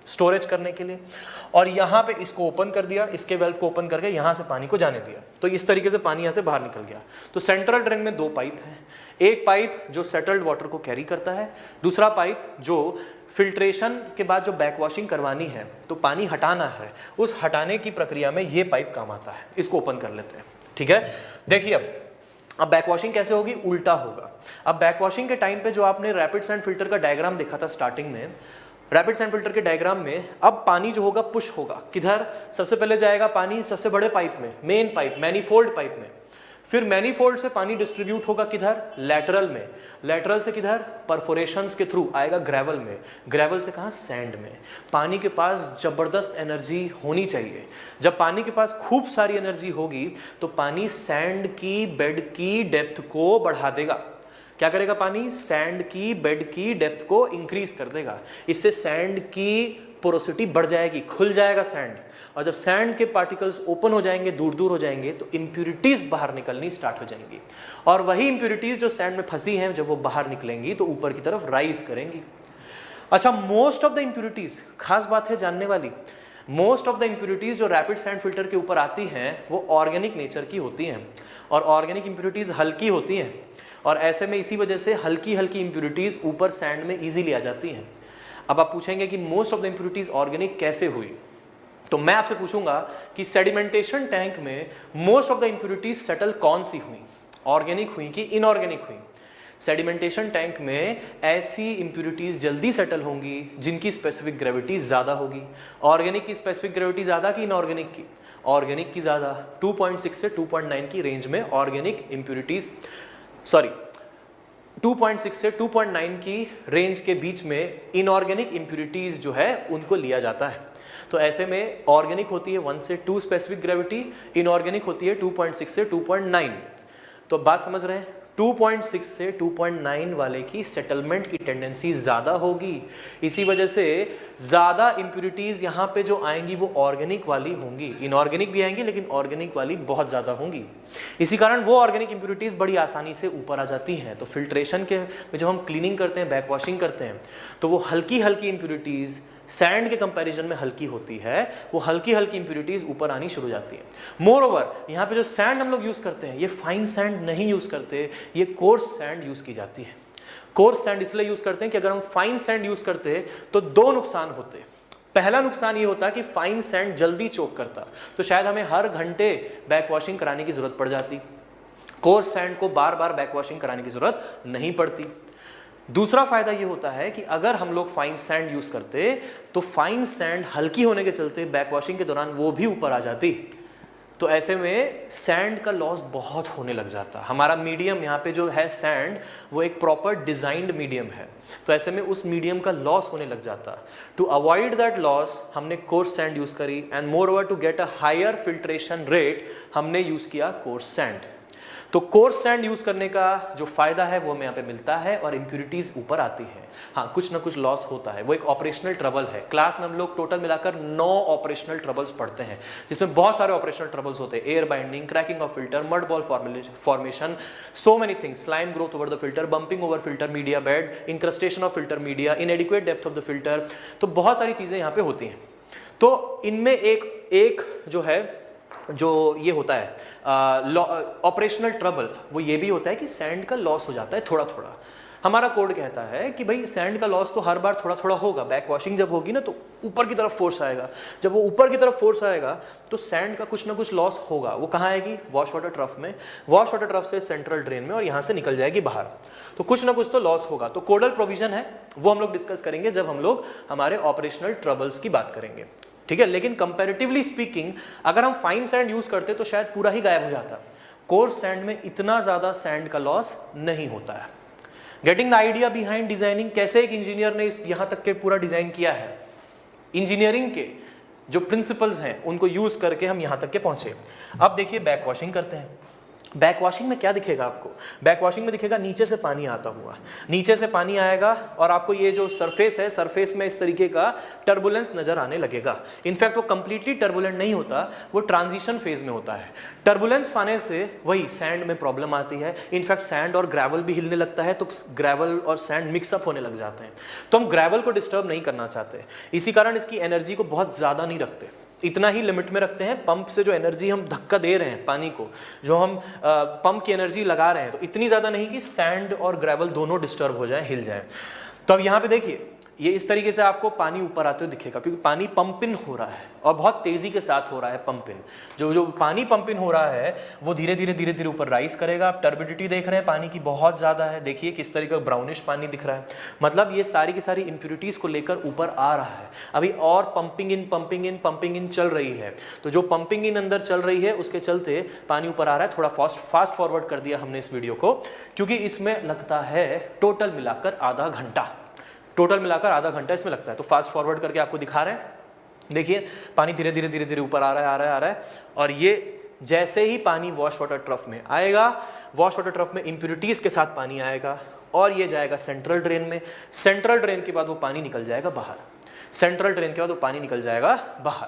स्टोरेज करने के लिए। और यहाँ पे इसको ओपन कर दिया, इसके वेल्व को ओपन करके यहाँ से पानी को जाने दिया। तो इस तरीके से पानी यहाँ से बाहर निकल गया। तो सेंट्रल ड्रेन में 2 पाइप हैं। एक पाइप जो सेटल्ड वाटर को कैरी करता है, दूसरा पाइप जो फिल्ट्रेशन के बाद जो बैक वॉशिंग करवानी है, तो पानी हटाना है, उस हटाने की प्रक्रिया में ये पाइप काम आता है। इसको ओपन कर लेते हैं, ठीक है। देखिए अब बैक वॉशिंग कैसे होगी, उल्टा होगा। अब बैक वॉशिंग के टाइम पे जो आपने रैपिड सैंड फिल्टर का डायग्राम देखा था स्टार्टिंग में, रैपिड सैंड फिल्टर के डायग्राम में अब पानी जो होगा पुश होगा किधर, सबसे पहले जाएगा पानी सबसे बड़े पाइप में, मेन पाइप, मैनीफोल्ड पाइप में। फिर मैनीफोल्ड से पानी डिस्ट्रीब्यूट होगा किधर, लेटरल में। लेटरल से किधर, परफोरेशंस के थ्रू आएगा ग्रेवल में। ग्रेवल से कहाँ, सैंड में। पानी के पास जबरदस्त एनर्जी होनी चाहिए। जब पानी के पास खूब सारी एनर्जी होगी तो पानी सैंड की बेड की डेप्थ को बढ़ा देगा। क्या करेगा पानी, सैंड की बेड की डेप्थ को इंक्रीज कर देगा। इससे सैंड की पोरोसिटी बढ़ जाएगी, खुल जाएगा सैंड। और जब सैंड के पार्टिकल्स ओपन हो जाएंगे, दूर दूर हो जाएंगे, तो इम्प्यूरिटीज बाहर निकलनी स्टार्ट हो जाएंगी। और वही इम्प्यूरिटीज जो सैंड में फंसी हैं, जब वो बाहर निकलेंगी तो ऊपर की तरफ राइज करेंगी। अच्छा, मोस्ट ऑफ द इम्प्यूरिटीज, खास बात है जानने वाली, मोस्ट ऑफ द इम्प्यूरिटीज जो रैपिड सैंड फिल्टर के ऊपर आती हैं वो ऑर्गेनिक नेचर की होती हैं। और ऑर्गेनिक इम्प्यूरिटीज हल्की होती हैं। और ऐसे में इसी वजह से हल्की हल्की इम्प्यूरिटीज ऊपर सैंड में इजीली आ जाती हैं। अब आप पूछेंगे कि most of the impurities organic कैसे हुई, तो मैं आपसे पूछूंगा कि सेडिमेंटेशन टैंक में most of the impurities settle कौन सी हुई, ऑर्गेनिक हुई कि इनऑर्गेनिक हुई। सेडिमेंटेशन टैंक में ऐसी इम्प्यूरिटीज जल्दी सेटल होंगी जिनकी स्पेसिफिक ग्रेविटी ज़्यादा होगी। ऑर्गेनिक की स्पेसिफिक ग्रेविटी ज़्यादा कि इनऑर्गेनिक की, ऑर्गेनिक की ज़्यादा। 2.6 से 2.9 की रेंज में ऑर्गेनिक इम्प्यूरिटीज, 2.6 से 2.9 की रेंज के बीच में इनऑर्गेनिक इम्प्यूरिटीज जो है उनको लिया जाता है। तो ऐसे में ऑर्गेनिक होती है 1 से 2 स्पेसिफिक ग्रेविटी, इनऑर्गेनिक होती है 2.6 से 2.9। तो बात समझ रहे हैं, 2.6 से 2.9 वाले की सेटलमेंट की टेंडेंसी ज़्यादा होगी। इसी वजह से ज़्यादा इम्प्यूरिटीज़ यहाँ पे जो आएंगी वो ऑर्गेनिक वाली होंगी। इनऑर्गेनिक भी आएंगी लेकिन ऑर्गेनिक वाली बहुत ज़्यादा होंगी। इसी कारण वो ऑर्गेनिक इम्प्यूरिटीज़ बड़ी आसानी से ऊपर आ जाती हैं। तो फिल्ट्रेशन के में जब हम क्लीनिंग करते हैं, बैक वॉशिंग करते हैं, तो वो हल्की हल्की इम्प्यूरिटीज़ सैंड के कंपैरिजन में हल्की होती है, वो हल्की हल्की इंप्यूरिटीज ऊपर आनी शुरू हो जाती है। मोर ओवर यहाँ पे जो सैंड हम लोग यूज करते हैं, ये फाइन सैंड नहीं यूज करते, ये कोर्स सैंड यूज की जाती है। कोर्स सैंड इसलिए यूज करते हैं कि अगर हम फाइन सैंड यूज करते तो 2 नुकसान होते। पहला नुकसान ये होता कि फाइन सैंड जल्दी चोक करता, तो शायद हमें हर घंटे बैक वॉशिंग कराने की जरूरत पड़ जाती। कोर्स सैंड को बार बार बैक वॉशिंग कराने की जरूरत नहीं पड़ती। दूसरा फायदा ये होता है कि अगर हम लोग फाइन सैंड यूज करते तो फाइन सैंड हल्की होने के चलते बैक वॉशिंग के दौरान वो भी ऊपर आ जाती। तो ऐसे में सैंड का लॉस बहुत होने लग जाता। हमारा मीडियम यहाँ पे जो है सैंड, वो एक प्रॉपर डिजाइंड मीडियम है, तो ऐसे में उस मीडियम का लॉस होने लग जाता। टू अवॉइड दैट लॉस हमने कोर्स सैंड यूज करी, and moreover to get a higher filtration rate हमने यूज किया कोर्स सैंड। तो कोर्स सैंड यूज करने का जो फायदा है वो हमें यहाँ पे मिलता है और इम्प्यूरिटीज ऊपर आती है। हाँ, कुछ ना कुछ लॉस होता है, वो एक ऑपरेशनल ट्रबल है। क्लास में हम लोग टोटल मिलाकर 9 ऑपरेशनल ट्रबल्स पढ़ते हैं, जिसमें बहुत सारे ऑपरेशनल ट्रबल्स होते हैं। Air binding, cracking of filter, mud ball formation, so many things, slime growth over the filter, bumping over filter media bed, incrustation of filter media, inadequate depth of the filter. तो बहुत सारी चीजें यहाँ पे होती हैं। तो इनमें एक जो है, जो ये होता है ऑपरेशनल ट्रबल, वो ये भी होता है कि सैंड का लॉस हो जाता है थोड़ा थोड़ा। हमारा कोड कहता है कि भाई सैंड का लॉस तो हर बार थोड़ा थोड़ा होगा। बैक वॉशिंग जब होगी ना तो ऊपर की तरफ फोर्स आएगा, जब वो ऊपर की तरफ फोर्स आएगा तो सैंड का कुछ ना कुछ लॉस होगा। वो कहाँ आएगी, वॉश वाटर ट्रफ में, वॉश वाटर ट्रफ से सेंट्रल ड्रेन में, और यहाँ से निकल जाएगी बाहर। तो कुछ ना कुछ तो लॉस होगा। तो कोडल प्रोविजन है, वो हम लोग डिस्कस करेंगे जब हम लोग हमारे ऑपरेशनल ट्रबल्स की बात करेंगे। ठीक है, लेकिन कंपैरेटिवली स्पीकिंग अगर हम फाइन सैंड यूज करते तो शायद पूरा ही गायब हो जाता। कोर्स सैंड में इतना ज्यादा सैंड का लॉस नहीं होता है। Getting the idea behind designing, कैसे एक इंजीनियर ने यहां तक के पूरा डिजाइन किया है, इंजीनियरिंग के जो प्रिंसिपल्स हैं उनको यूज करके हम यहां तक के पहुंचे। अब देखिए बैक वॉशिंग करते हैं। बैक वॉशिंग में क्या दिखेगा आपको? बैक वॉशिंग में दिखेगा नीचे से पानी आता हुआ, नीचे से पानी आएगा और आपको ये जो सरफेस है, सरफेस में इस तरीके का टर्बुलेंस नजर आने लगेगा। इनफैक्ट वो कंप्लीटली टर्बुलेंट नहीं होता, वो ट्रांजिशन फेज में होता है। टर्बुलेंस आने से वही सैंड में प्रॉब्लम आती है। इनफैक्ट सैंड और ग्रेवल भी हिलने लगता है, तो ग्रेवल और सैंड मिक्सअप होने लग जाते हैं। तो हम ग्रेवल को डिस्टर्ब नहीं करना चाहते, इसी कारण इसकी एनर्जी को बहुत ज़्यादा नहीं रखते, इतना ही लिमिट में रखते हैं। पंप से जो एनर्जी हम धक्का दे रहे हैं पानी को, जो हम पंप की एनर्जी लगा रहे हैं, तो इतनी ज़्यादा नहीं कि सैंड और ग्रेवल दोनों डिस्टर्ब हो जाएं, हिल जाएं। तो अब यहाँ पे देखिए ये इस तरीके से आपको पानी ऊपर आते हुए दिखेगा, क्योंकि पानी पंप इन हो रहा है और बहुत तेज़ी के साथ हो रहा है पंप इन। जो पानी पंप इन हो रहा है वो धीरे धीरे ऊपर राइज करेगा। आप टर्बिडिटी देख रहे हैं पानी की बहुत ज़्यादा है, देखिए किस तरीके का ब्राउनिश पानी दिख रहा है, मतलब ये सारी की सारी इम्प्यूरिटीज़ को लेकर ऊपर आ रहा है। अभी और पंपिंग इन चल रही है, तो जो पंपिंग इन अंदर चल रही है उसके चलते पानी ऊपर आ रहा है। थोड़ा फास्ट फॉरवर्ड कर दिया हमने इस वीडियो को, क्योंकि इसमें लगता है टोटल मिलाकर आधा घंटा इसमें लगता है। तो फास्ट फॉरवर्ड करके आपको दिखा रहे हैं, देखिए पानी धीरे धीरे ऊपर आ रहा है। और ये जैसे ही पानी वॉश वाटर ट्रफ में आएगा, वॉश वाटर ट्रफ में इम्प्यूरिटीज के साथ पानी आएगा और ये जाएगा सेंट्रल ड्रेन में। सेंट्रल ड्रेन के बाद वो पानी निकल जाएगा बाहर।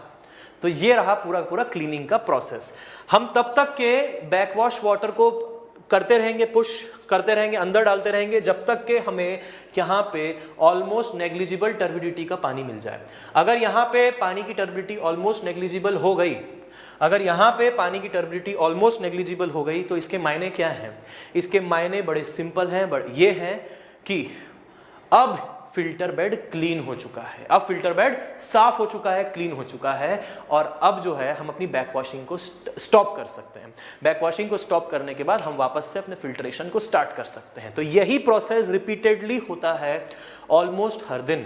तो ये रहा पूरा क्लीनिंग का प्रोसेस। हम तब तक के बैकवॉश वाटर को करते रहेंगे, पुश करते रहेंगे, अंदर डालते रहेंगे, जब तक कि हमें यहाँ पे ऑलमोस्ट नेग्लिजिबल टर्बिडिटी का पानी मिल जाए। अगर यहाँ पे पानी की टर्बिडिटी ऑलमोस्ट नेग्लिजिबल हो गई, तो इसके मायने क्या हैं? इसके मायने बड़े सिंपल हैं, ये हैं कि अब फिल्टर बेड क्लीन हो चुका है, अब फिल्टर बेड साफ हो चुका है, क्लीन हो चुका है, और अब जो है हम अपनी बैक वॉशिंग को स्टॉप कर सकते हैं। बैक वॉशिंग को स्टॉप करने के बाद हम वापस से अपने फिल्ट्रेशन को स्टार्ट कर सकते हैं। तो यही प्रोसेस रिपीटेडली होता है ऑलमोस्ट हर दिन।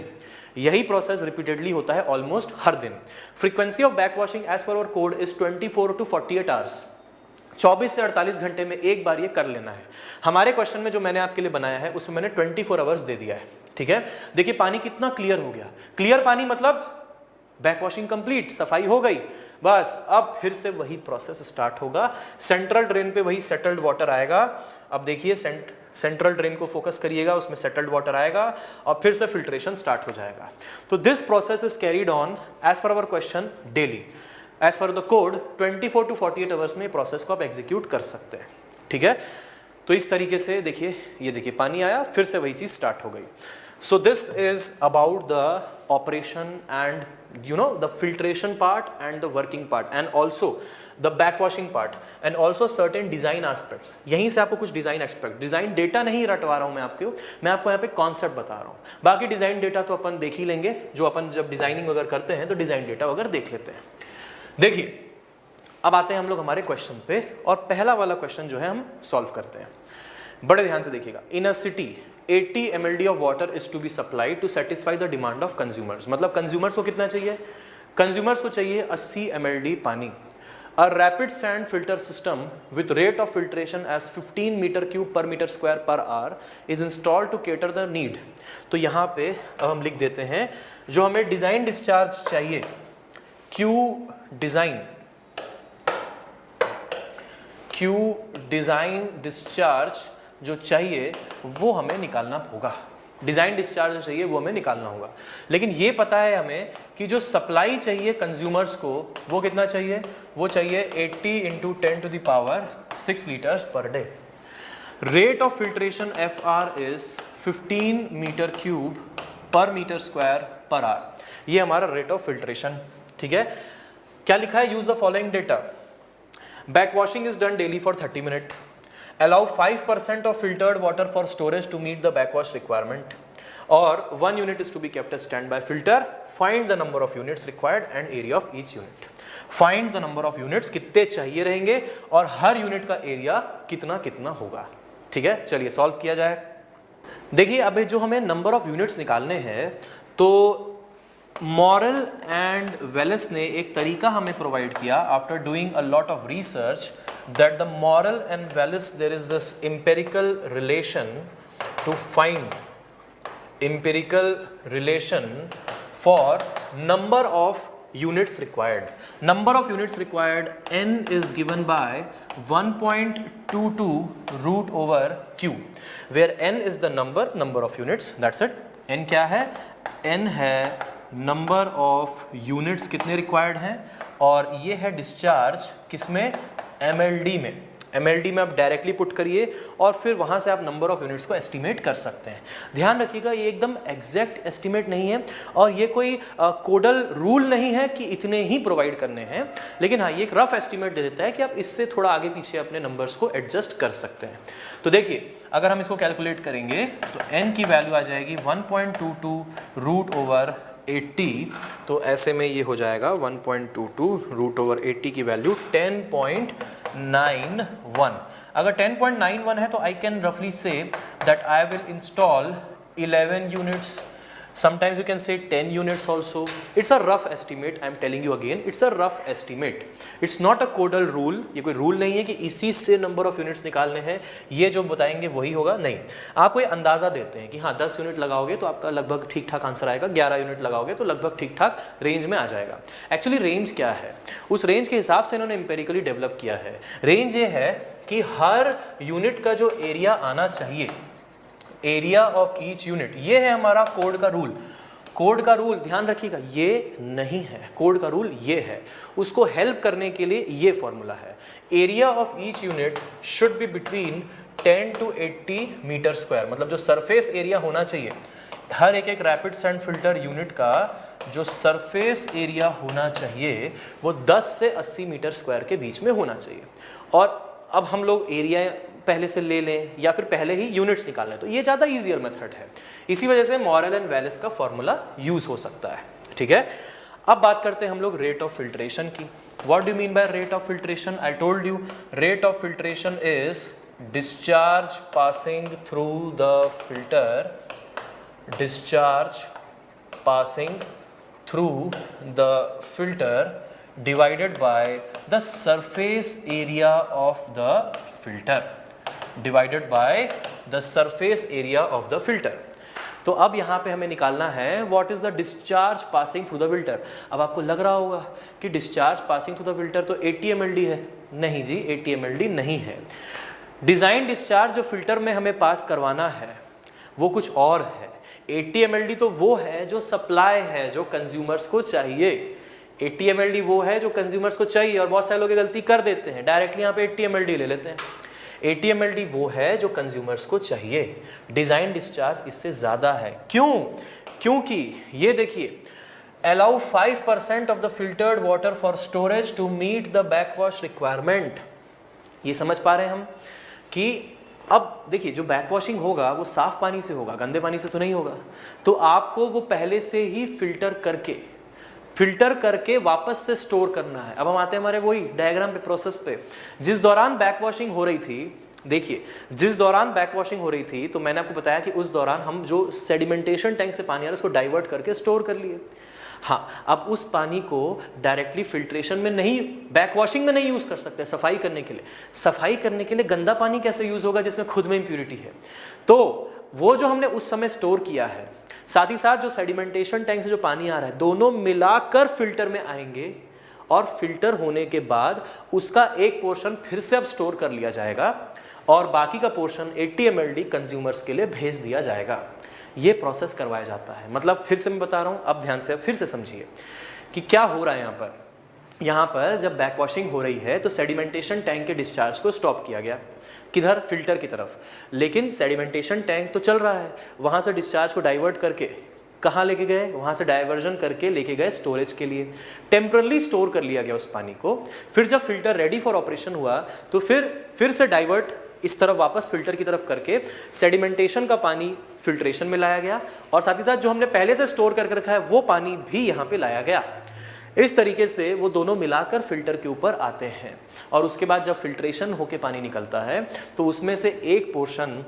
Frequency of back washing as per our code is 24 to 48 hours. 24 से 48 घंटे में एक बार ये कर लेना है। हमारे क्वेश्चन में जो मैंने आपके लिए बनाया है उसमें मैंने 24 आवर्स दे दिया है, ठीक है। देखिए पानी कितना क्लियर हो गया। क्लियर पानी मतलब बैक वॉशिंग कंप्लीट, सफाई हो गई, बस अब फिर से वही प्रोसेस स्टार्ट होगा। सेंट्रल ड्रेन पे वही सेटल्ड वाटर आएगा। अब देखिए सेंट्रल ड्रेन को फोकस करिएगा, उसमें सेटल्ड वाटर आएगा और फिर से फिल्ट्रेशन स्टार्ट हो जाएगा। तो this process is carried on as per our question daily. As per the code 24 to 48 hours में प्रोसेस को आप एग्जीक्यूट कर सकते हैं, ठीक है। तो इस तरीके से देखिए, ये देखिए पानी आया, फिर से वही चीज स्टार्ट हो गई। सो this is about the operation and the filtration part and the working part and also the backwashing part and also certain design aspects। यहीं से आपको कुछ डिजाइन एस्पेक्ट, डिजाइन डेटा नहीं रटवा रहा हूं मैं आपको यहाँ पे कॉन्सेप्ट बता रहा हूँ। बाकी डिजाइन डेटा तो अपन देख ही लेंगे, जो अपन जब डिजाइनिंग वगैरह करते हैं तो डिजाइन डेटा वगैरह देख लेते हैं। देखिए अब आते हैं हम लोग हमारे क्वेश्चन पे, और पहला वाला क्वेश्चन जो है हम सॉल्व करते हैं। बड़े ध्यान से देखिएगा। इन a city 80 mld of water is to be supplied to satisfy the demand of consumers। मतलब कंज्यूमर्स को कितना चाहिए? कंज्यूमर्स को चाहिए 80 mld पानी। A rapid sand filter system with rate of filtration as 15 meter cube per meter square per hour is installed to cater the need। तो यहाँ पे हम लिख देते हैं जो हमें डिजाइन डिस्चार्ज चाहिए, क्यू डिजाइन डिस्चार्ज जो चाहिए वो हमें निकालना होगा। डिजाइन डिस्चार्ज जो चाहिए वो हमें निकालना होगा। लेकिन ये पता है हमें कि जो सप्लाई चाहिए कंज्यूमर्स को वो कितना चाहिए? वो चाहिए 80 × 10⁶ litres per day. Rate of filtration FR is 15 metre cube per metre square per hour. ये हमारा रेट ऑफ फिल्ट्रेशन, ठीक है। क्या लिखा है? Use the following data. Back washing is done daily for 30 minute. Allow 5% of filtered water for storage to meet the backwash requirement, or 1 unit is to be kept as standby filter. Find the number of units required and area of each unit। Find the number of units, कितने चाहिए रहेंगे और हर यूनिट का एरिया कितना होगा, ठीक है। चलिए सॉल्व किया जाए। देखिए अब जो हमें नंबर ऑफ यूनिट्स निकालने हैं, तो मॉरल एंड वेलेस ने एक तरीका हमें प्रोवाइड किया after doing a lot of research that the Morrill and Wallace there is this empirical relation to find empirical relation for number of units required. Number of units required n is given by 1.22 root over q, where n is the number of units. That's it. n क्या है? n है number of units कितने required हैं, और ये है discharge किसमें? MLD में. MLD में आप डायरेक्टली पुट करिए और फिर वहाँ से आप नंबर ऑफ यूनिट्स को एस्टिमेट कर सकते हैं. ध्यान रखिएगा ये एकदम एग्जैक्ट एस्टिमेट नहीं है और ये कोई कोडल रूल नहीं है कि इतने ही प्रोवाइड करने हैं, लेकिन हाँ ये एक रफ एस्टिमेट दे देता है कि आप इससे थोड़ा आगे पीछे अपने नंबर्स को एडजस्ट कर सकते हैं. तो देखिए अगर हम इसको कैलकुलेट करेंगे तो n की वैल्यू आ जाएगी 1.22 रूट ओवर 80. तो ऐसे में ये हो जाएगा 1.22 रूट ओवर 80 की वैल्यू 10.91. अगर 10.91 है तो आई कैन रफली say that I will install 11 units. Sometimes you can say 10 units also. It's a rough estimate. I am telling you again, it's a rough estimate. It's not a codal rule. ये कोई रूल नहीं है कि इसी से नंबर ऑफ यूनिट्स निकालने हैं, ये जो बताएंगे वही होगा. नहीं, आप कोई अंदाज़ा देते हैं कि हाँ 10 यूनिट लगाओगे तो आपका लगभग ठीक ठाक आंसर आएगा, 11 यूनिट लगाओगे तो लगभग ठीक ठाक रेंज में आ जाएगा. एक्चुअली रेंज क्या है, उस रेंज के हिसाब से इन्होंने एम्पेरिकली डेवलप किया है. रेंज ये है कि हर यूनिट का जो एरिया आना चाहिए, एरिया ऑफ ईच यूनिट, ये है हमारा कोड का रूल. कोड का रूल ध्यान रखिएगा ये नहीं है, कोड का रूल ये है. उसको हेल्प करने के लिए ये फॉर्मूला है. Area of each unit should be between 10 to 80 metre square. मतलब जो सरफेस एरिया होना चाहिए हर एक रैपिड सैंड फिल्टर यूनिट का, जो सरफेस एरिया होना चाहिए वो 10 से 80 मीटर स्क्वायर के बीच में होना चाहिए. और अब हम लोग एरिया पहले से ले लें या फिर पहले ही यूनिट्स निकाल लें तो ये ज़्यादा ईजियर मेथड है. इसी वजह से मॉरल एंड वेलेस का फॉर्मूला यूज हो सकता है. ठीक है, अब बात करते हैं हम लोग रेट ऑफ फिल्ट्रेशन की. What do mean by rate of filtration? I told you rate of filtration is discharge passing through the filter, discharge passing through the filter divided by the surface area of the filter, divided by the surface area of the filter. तो अब यहाँ पे हमें निकालना है what is the discharge passing through the filter. अब आपको लग रहा होगा कि discharge passing through the filter तो 80 mld है. नहीं जी, 80 mld नहीं है. डिज़ाइन डिस्चार्ज जो फिल्टर में हमें पास करवाना है वो कुछ और है. 80 mld तो वो है जो सप्लाई है, जो कंज्यूमर्स को चाहिए. 80 mld वो है जो कंज्यूमर्स को चाहिए, और बहुत सारे लोग गलती कर देते हैं डायरेक्टली यहाँ पे 80 mld ले लेते हैं. 80 mld वो है जो कंज्यूमर्स को चाहिए. डिज़ाइन डिस्चार्ज इससे ज़्यादा है. क्यों? क्योंकि ये देखिए, allow 5% of the filtered water for storage to meet the backwash requirement. ये समझ पा रहे हैं हम कि अब देखिए जो बैकवॉशिंग होगा वो साफ पानी से होगा, गंदे पानी से तो नहीं होगा. तो आपको वो पहले से ही फिल्टर करके वापस से स्टोर करना है. अब हम आते हैं हमारे वही डायग्राम पे, प्रोसेस पे. जिस दौरान बैकवॉशिंग हो रही थी, देखिए जिस दौरान बैकवॉशिंग हो रही थी तो मैंने आपको बताया कि उस दौरान हम जो सेडिमेंटेशन टैंक से पानी आ रहा है उसको डाइवर्ट करके स्टोर कर लिए. हाँ, अब उस पानी को डायरेक्टली फिल्ट्रेशन में नहीं, बैकवॉशिंग में नहीं यूज़ कर सकते. सफाई करने के लिए, सफाई करने के लिए गंदा पानी कैसे यूज़ होगा जिसमें खुद में इम्प्यूरिटी है. तो वो जो हमने उस समय स्टोर किया है, साथ ही साथ जो सेडिमेंटेशन टैंक से जो पानी आ रहा है, दोनों मिलाकर फिल्टर में आएंगे और फिल्टर होने के बाद उसका एक पोर्शन फिर से अब स्टोर कर लिया जाएगा और बाकी का पोर्शन 80 mld कंज्यूमर्स के लिए भेज दिया जाएगा. ये प्रोसेस करवाया जाता है. मतलब फिर से मैं बता रहा हूँ, अब ध्यान से फिर से समझिए कि क्या हो रहा है यहाँ पर. यहाँ पर जब बैकवॉशिंग हो रही है तो सेडिमेंटेशन टैंक के डिस्चार्ज को स्टॉप किया गया. किधर? फिल्टर की तरफ. लेकिन सेडिमेंटेशन टैंक तो चल रहा है, वहाँ से डिस्चार्ज को डाइवर्ट करके कहाँ लेके गए? वहाँ से डाइवर्जन करके लेके गए स्टोरेज के लिए. टेम्परली स्टोर कर लिया गया उस पानी को. फिर जब फिल्टर रेडी फॉर ऑपरेशन हुआ तो फिर से डाइवर्ट इस तरफ वापस फिल्टर की तरफ करके सेडिमेंटेशन का पानी फिल्ट्रेशन में लाया गया और साथ ही साथ जो हमने पहले से स्टोर करके रखा है वो पानी भी यहाँ पे लाया गया. इस तरीके से वो दोनों मिलाकर फिल्टर के ऊपर आते हैं और उसके बाद जब फिल्ट्रेशन होके पानी निकलता है तो उसमें से एक पोर्शन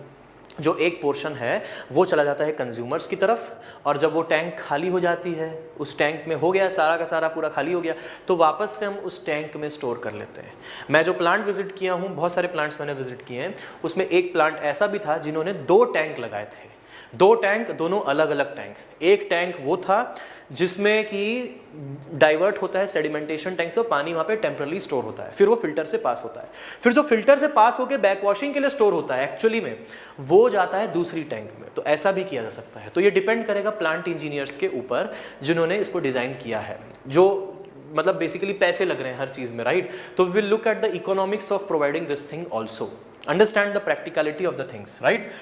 जो एक पोर्शन है वो चला जाता है कंज्यूमर्स की तरफ, और जब वो टैंक खाली हो जाती है, उस टैंक में हो गया सारा का सारा पूरा खाली हो गया, तो वापस से हम उस टैंक में स्टोर कर लेते हैं। मैं जो प्लांट विजिट किया हूँ, बहुत सारे प्लांट्स मैंने विजिट किए हैं, उसमें एक प्लांट ऐसा भी था जिन्होंने 2 टैंक लगाए थे, 2 टैंक, दोनों अलग अलग टैंक। एक टैंक वो था जिसमें कि डाइवर्ट होता है सेडिमेंटेशन टैंक से, और पानी वहाँ पे टेम्परली स्टोर होता है, फिर वो फिल्टर से पास होता है, फिर जो फिल्टर से पास होकर बैक वॉशिंग के लिए स्टोर होता है एक्चुअली में, वो जाता है दूसरी टैंक में। तो ऐसा भी किया जा सकता है। तो ये डिपेंड करेगा प्लांट इंजीनियर्स के ऊपर जिन्होंने इसको डिज़ाइन किया है, जो मतलब बेसिकली पैसे लग रहे हैं हर चीज़ में, राइट। तो will look at the economics of providing this thing also, understand the practicality of the things, right.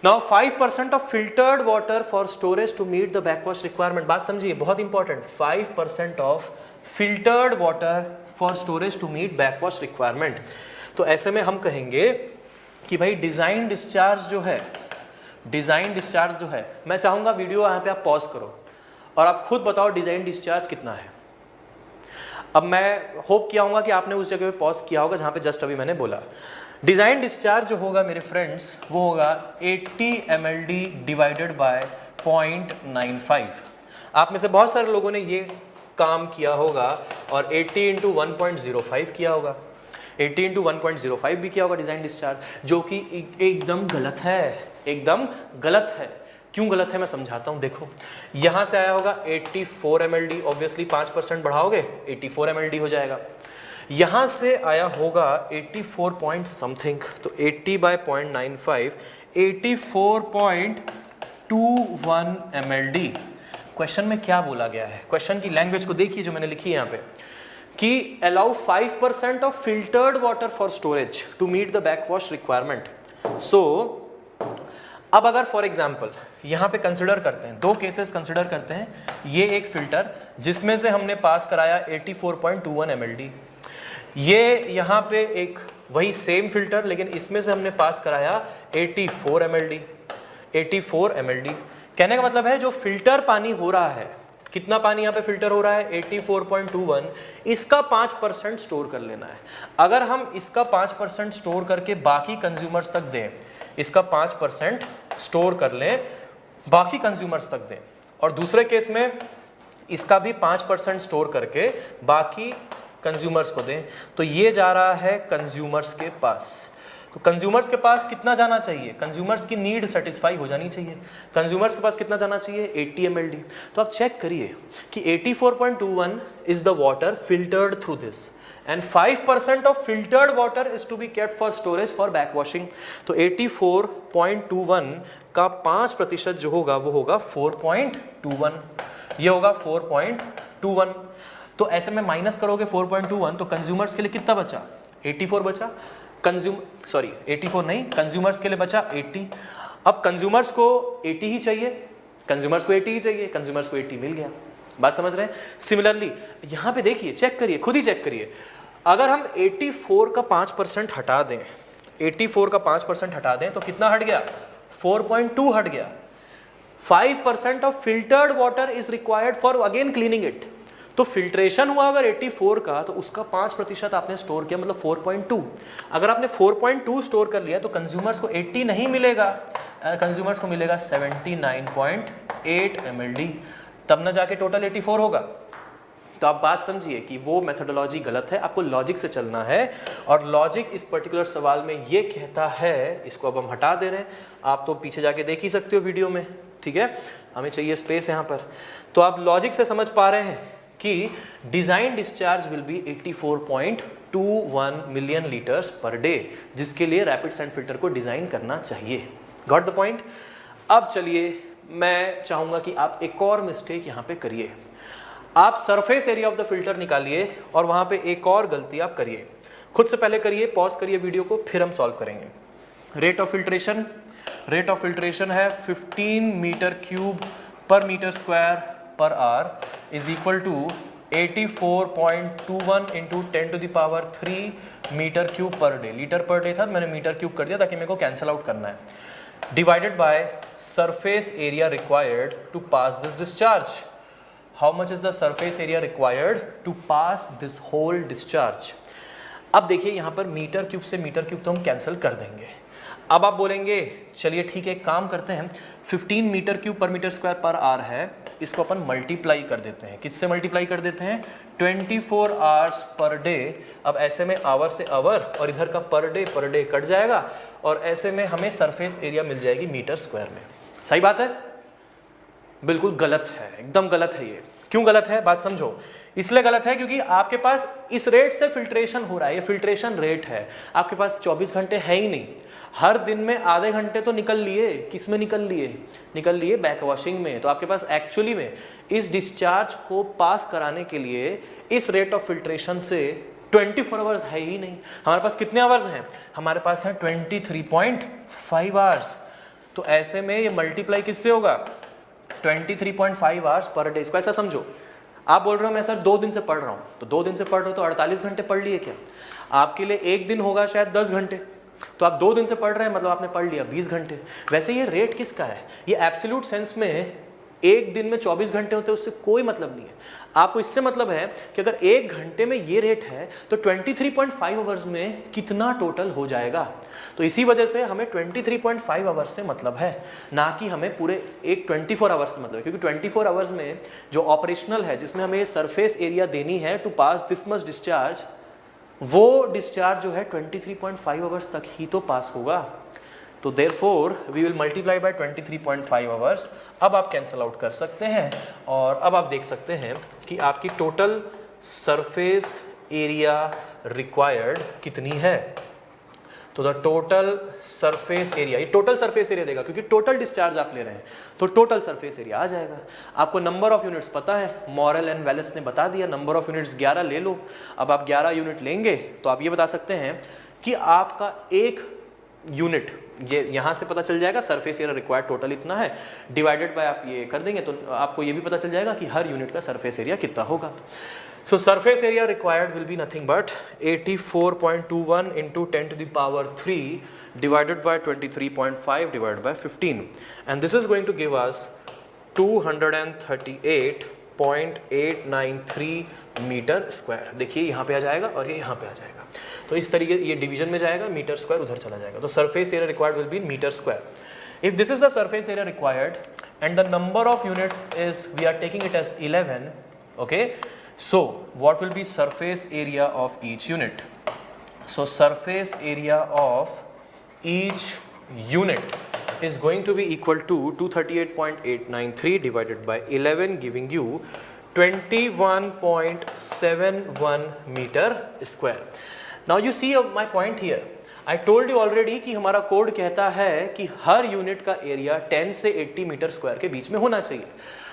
Now 5% of filtered water for storage to meet the backwash requirement. बात समझिए, बहुत important, 5% of filtered water for storage to meet backwash requirement. तो ऐसे में हम कहेंगे कि भाई डिज़ाइन डिस्चार्ज जो है, डिज़ाइन डिस्चार्ज जो है, मैं चाहूँगा वीडियो यहाँ पे आप पॉज करो और आप खुद बताओ डिज़ाइन डिस्चार्ज कितना है। अब मैं होप किया होगा कि आपने उस जगह पे पॉज किया होगा जहाँ पे जस्ट अभी मैंने बोला। डिज़ाइन डिस्चार्ज जो होगा मेरे फ्रेंड्स, वो होगा 80 mld डिवाइडेड बाय 0.95। आप में से बहुत सारे लोगों ने ये काम किया होगा और 80 × 1.05 किया होगा, 80 × 1.05 भी किया होगा डिज़ाइन डिस्चार्ज, जो कि एकदम गलत है, एकदम गलत है। क्यों गलत है मैं समझाता हूँ। देखो, यहाँ से आया होगा 84 mld, ऑब्वियसली 5% बढ़ाओगे 84 mld हो जाएगा। यहाँ से आया होगा 84 पॉइंट समथिंग, तो 80 बाय 0.95 84.21 mld। क्वेश्चन में क्या बोला गया है, क्वेश्चन की लैंग्वेज को देखिए जो मैंने लिखी है यहाँ पे, कि allow 5% of filtered water for storage to meet the backwash requirement. So अब अगर फॉर एग्जाम्पल यहाँ पे कंसिडर करते हैं, 2 केसेस कंसिडर करते हैं, ये एक फिल्टर जिसमें से हमने पास कराया 84.21 mld, ये यहाँ पे एक वही सेम फिल्टर लेकिन इसमें से हमने पास कराया 84 mld, 84 mld। कहने का मतलब है जो फिल्टर पानी हो रहा है, कितना पानी यहाँ पे फिल्टर हो रहा है 84.21, इसका 5% स्टोर कर लेना है। अगर हम इसका 5% स्टोर करके बाकी कंज्यूमर्स तक दें, इसका 5% स्टोर कर लें बाकी कंज्यूमर्स तक दें, और दूसरे केस में इसका भी 5% स्टोर करके बाकी कंज्यूमर्स को दें, तो ये जा रहा है कंज्यूमर्स के पास। तो कंज्यूमर्स के पास कितना जाना चाहिए, कंज्यूमर्स की नीड सेटिस्फाई हो जानी चाहिए, कंज्यूमर्स के पास कितना जाना चाहिए 80 mld। तो आप चेक करिए कि 84.21 is the water filtered through this and 5% of filtered water is to be kept for storage for back washing. तो 84.21 का 5% जो होगा वो होगा 4.21, ये होगा 4.21। तो ऐसे में माइनस करोगे 4.21 तो कंज्यूमर्स के लिए कितना बचा, 84 बचा। 84 नहीं, कंज्यूमर्स के लिए बचा 80। अब कंज्यूमर्स को 80 ही चाहिए, कंज्यूमर्स को 80 ही चाहिए, कंज्यूमर्स को 80 मिल गया। बात समझ रहे हैं। सिमिलरली यहाँ पे देखिए, चेक करिए, खुद ही चेक करिए, अगर हम 84 का 5% हटा दें, 84 का 5% हटा दें तो कितना हट गया, 4.2 हट गया। 5% of filtered water is required for again cleaning it. तो फिल्ट्रेशन हुआ अगर 84 का, तो उसका 5% आपने स्टोर किया, मतलब 4.2। अगर आपने 4.2 स्टोर कर लिया तो कंज्यूमर्स को 80 नहीं मिलेगा, कंज्यूमर्स को मिलेगा 79.8 mld, तब ना जाके टोटल 84 होगा। तो आप बात समझिए कि वो मेथोडोलॉजी गलत है, आपको लॉजिक से चलना है, और लॉजिक इस पर्टिकुलर सवाल में ये कहता है, इसको अब हम हटा दे रहे हैं, आप तो पीछे जाके देख ही सकते हो वीडियो में, ठीक है, हमें चाहिए स्पेस यहाँ पर। तो आप लॉजिक से समझ पा रहे हैं कि design discharge will be 84.21 million litres per day, जिसके लिए रैपिड सैंड फिल्टर को डिजाइन करना चाहिए। Got the point. अब चलिए मैं चाहूंगा कि आप एक और मिस्टेक यहाँ पे करिए, आप surface area of the filter निकालिए और वहां पे एक और गलती आप करिए, खुद से पहले करिए, पॉज करिए वीडियो को, फिर हम सॉल्व करेंगे। रेट ऑफ फिल्ट्रेशन है 15 metre cube per metre square per hour is equal to 84.21 into 10⁻³ metre cube per day. Litre per day था, मैंने मीटर क्यूब कर दिया ताकि मेरे को कैंसिल आउट करना है। Divided by surface area required to pass this discharge. How much is the surface area required to pass this whole discharge. अब देखिए यहाँ पर मीटर क्यूब से मीटर क्यूब तो हम कैंसिल कर देंगे। अब आप बोलेंगे चलिए ठीक है, एक काम करते हैं, 15 metre cube per metre square per our है, इसको अपन मल्टीप्लाई कर देते हैं। किससे मल्टीप्लाई कर देते हैं? 24 आवर्स पर डे। अब ऐसे में आवर से आवर और इधर का पर डे कट जाएगा और ऐसे में हमें सरफेस एरिया मिल जाएगी मीटर स्क्वायर में। सही बात है? बिल्कुल गलत है, एकदम गलत है ये। क्यों गलत है? बात समझो। इसलिए गलत है क्योंकि आपके पास इस रेट से फिल्ट्रेशन हो रहा है, ये फिल्ट्रेशन रेट है। आपके पास 24 घंटे है ही नहीं। हर दिन में आधे घंटे तो निकल लिए, किस में निकल लिए? निकल लिए बैक वॉशिंग में। तो आपके पास एक्चुअली में इस डिस्चार्ज को पास कराने के लिए इस रेट ऑफ फिल्ट्रेशन से 24 आवर्स है ही नहीं। हमारे पास कितने आवर्स हैं? हमारे पास है 23.5 आवर्स। तो ऐसे में ये मल्टीप्लाई किससे होगा? 23.5 आवर्स पर डे। इसको ऐसा समझो, आप बोल रहे हो मैं सर 2 दिन से पढ़ रहा हूँ, तो 2 दिन से पढ़ रहे हो तो 48 घंटे पढ़ लिए क्या? आपके लिए एक दिन होगा शायद 10 घंटे, तो आप 2 दिन से पढ़ रहे हैं मतलब आपने पढ़ लिया 20 घंटे। वैसे ये रेट किसका है? ये एब्सोल्यूट सेंस में एक दिन में 24 घंटे होते हैं, उससे कोई मतलब नहीं है। आपको इससे मतलब है कि अगर एक घंटे में ये रेट है तो 23.5 आवर्स में कितना टोटल हो जाएगा। तो इसी वजह से हमें 23.5 आवर्स से मतलब है, ना कि हमें पूरे एक 24 आवर्स से मतलब है। क्योंकि 24 आवर्स में जो ऑपरेशनल है, जिसमें हमें सरफेस एरिया देनी है to pass this much discharge, वो डिस्चार्ज जो है 23.5 आवर्स तक ही तो पास होगा। तो therefore we will multiply by 23.5 hours. अब आप कैंसल आउट कर सकते हैं और अब आप देख सकते हैं कि आपकी टोटल सरफेस एरिया रिक्वायर्ड कितनी है। तो द टोटल सरफेस एरिया, ये टोटल सरफेस एरिया देगा क्योंकि टोटल डिस्चार्ज आप ले रहे हैं, तो टोटल सरफेस एरिया आ जाएगा। आपको नंबर ऑफ यूनिट्स पता है, मॉरल एंड वेलेस ने बता दिया, नंबर ऑफ यूनिट्स 11 ले लो। अब आप 11 यूनिट लेंगे तो आप ये बता सकते हैं कि आपका एक यूनिट, ये यहाँ से पता चल जाएगा सरफेस एरिया रिक्वायर्ड टोटल इतना है, डिवाइडेड बाय आप ये कर देंगे तो आपको ये भी पता चल जाएगा कि हर यूनिट का सरफेस एरिया कितना होगा। So surface area required will be nothing but 84.21 into 10 to the power 3 divided by 23.5 divided by 15, and this is going to give us 238.893 metre square. देखिए यहाँ पे आ जाएगा और ये यहाँ पे आ जाएगा, तो इस तरीके ये डिवीजन में जाएगा, मीटर स्क्वायर उधर चला जाएगा। तो surface area required will be metre square. If this is the surface area required and the number of units is, we are taking it as 11, okay? So what will be surface area of each unit? So surface area of each unit is going to be equal to 238.893 divided by 11, giving you 21.71 meter square. Now you see my point here. I told you already कि हमारा कोड कहता है कि हर यूनिट का एरिया 10 से 80 मीटर स्क्वायर के बीच में होना चाहिए।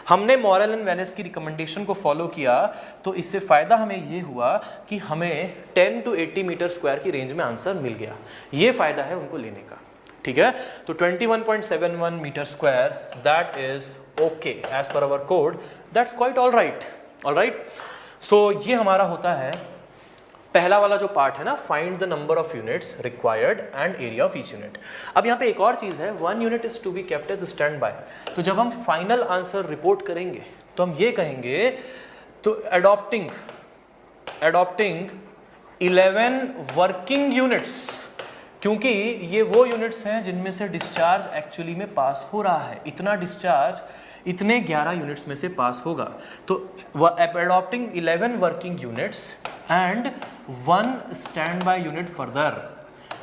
हमने मॉरल एंड वेलेस की रिकमेंडेशन को फॉलो किया, तो इससे फ़ायदा हमें ये हुआ कि हमें 10 to 80 मीटर स्क्वायर की रेंज में आंसर मिल गया। ये फ़ायदा है उनको लेने का, ठीक है। तो 21.71 metre square, that is okay as per our code, that's quite all right. So ये हमारा होता है पहला वाला जो पार्ट है ना, find the number of units required and area of each unit. अब यहाँ पे एक और चीज़ है, 1 unit is to be kept as standby. तो जब हम फाइनल आंसर रिपोर्ट करेंगे तो हम ये कहेंगे, तो अडॉप्टिंग 11 वर्किंग यूनिट्स, क्योंकि ये वो यूनिट्स हैं जिनमें से डिस्चार्ज एक्चुअली में पास हो रहा है। इतना डिस्चार्ज इतने 11 यूनिट्स में से पास होगा। तो adopting 11 working units and 1 stand by unit further,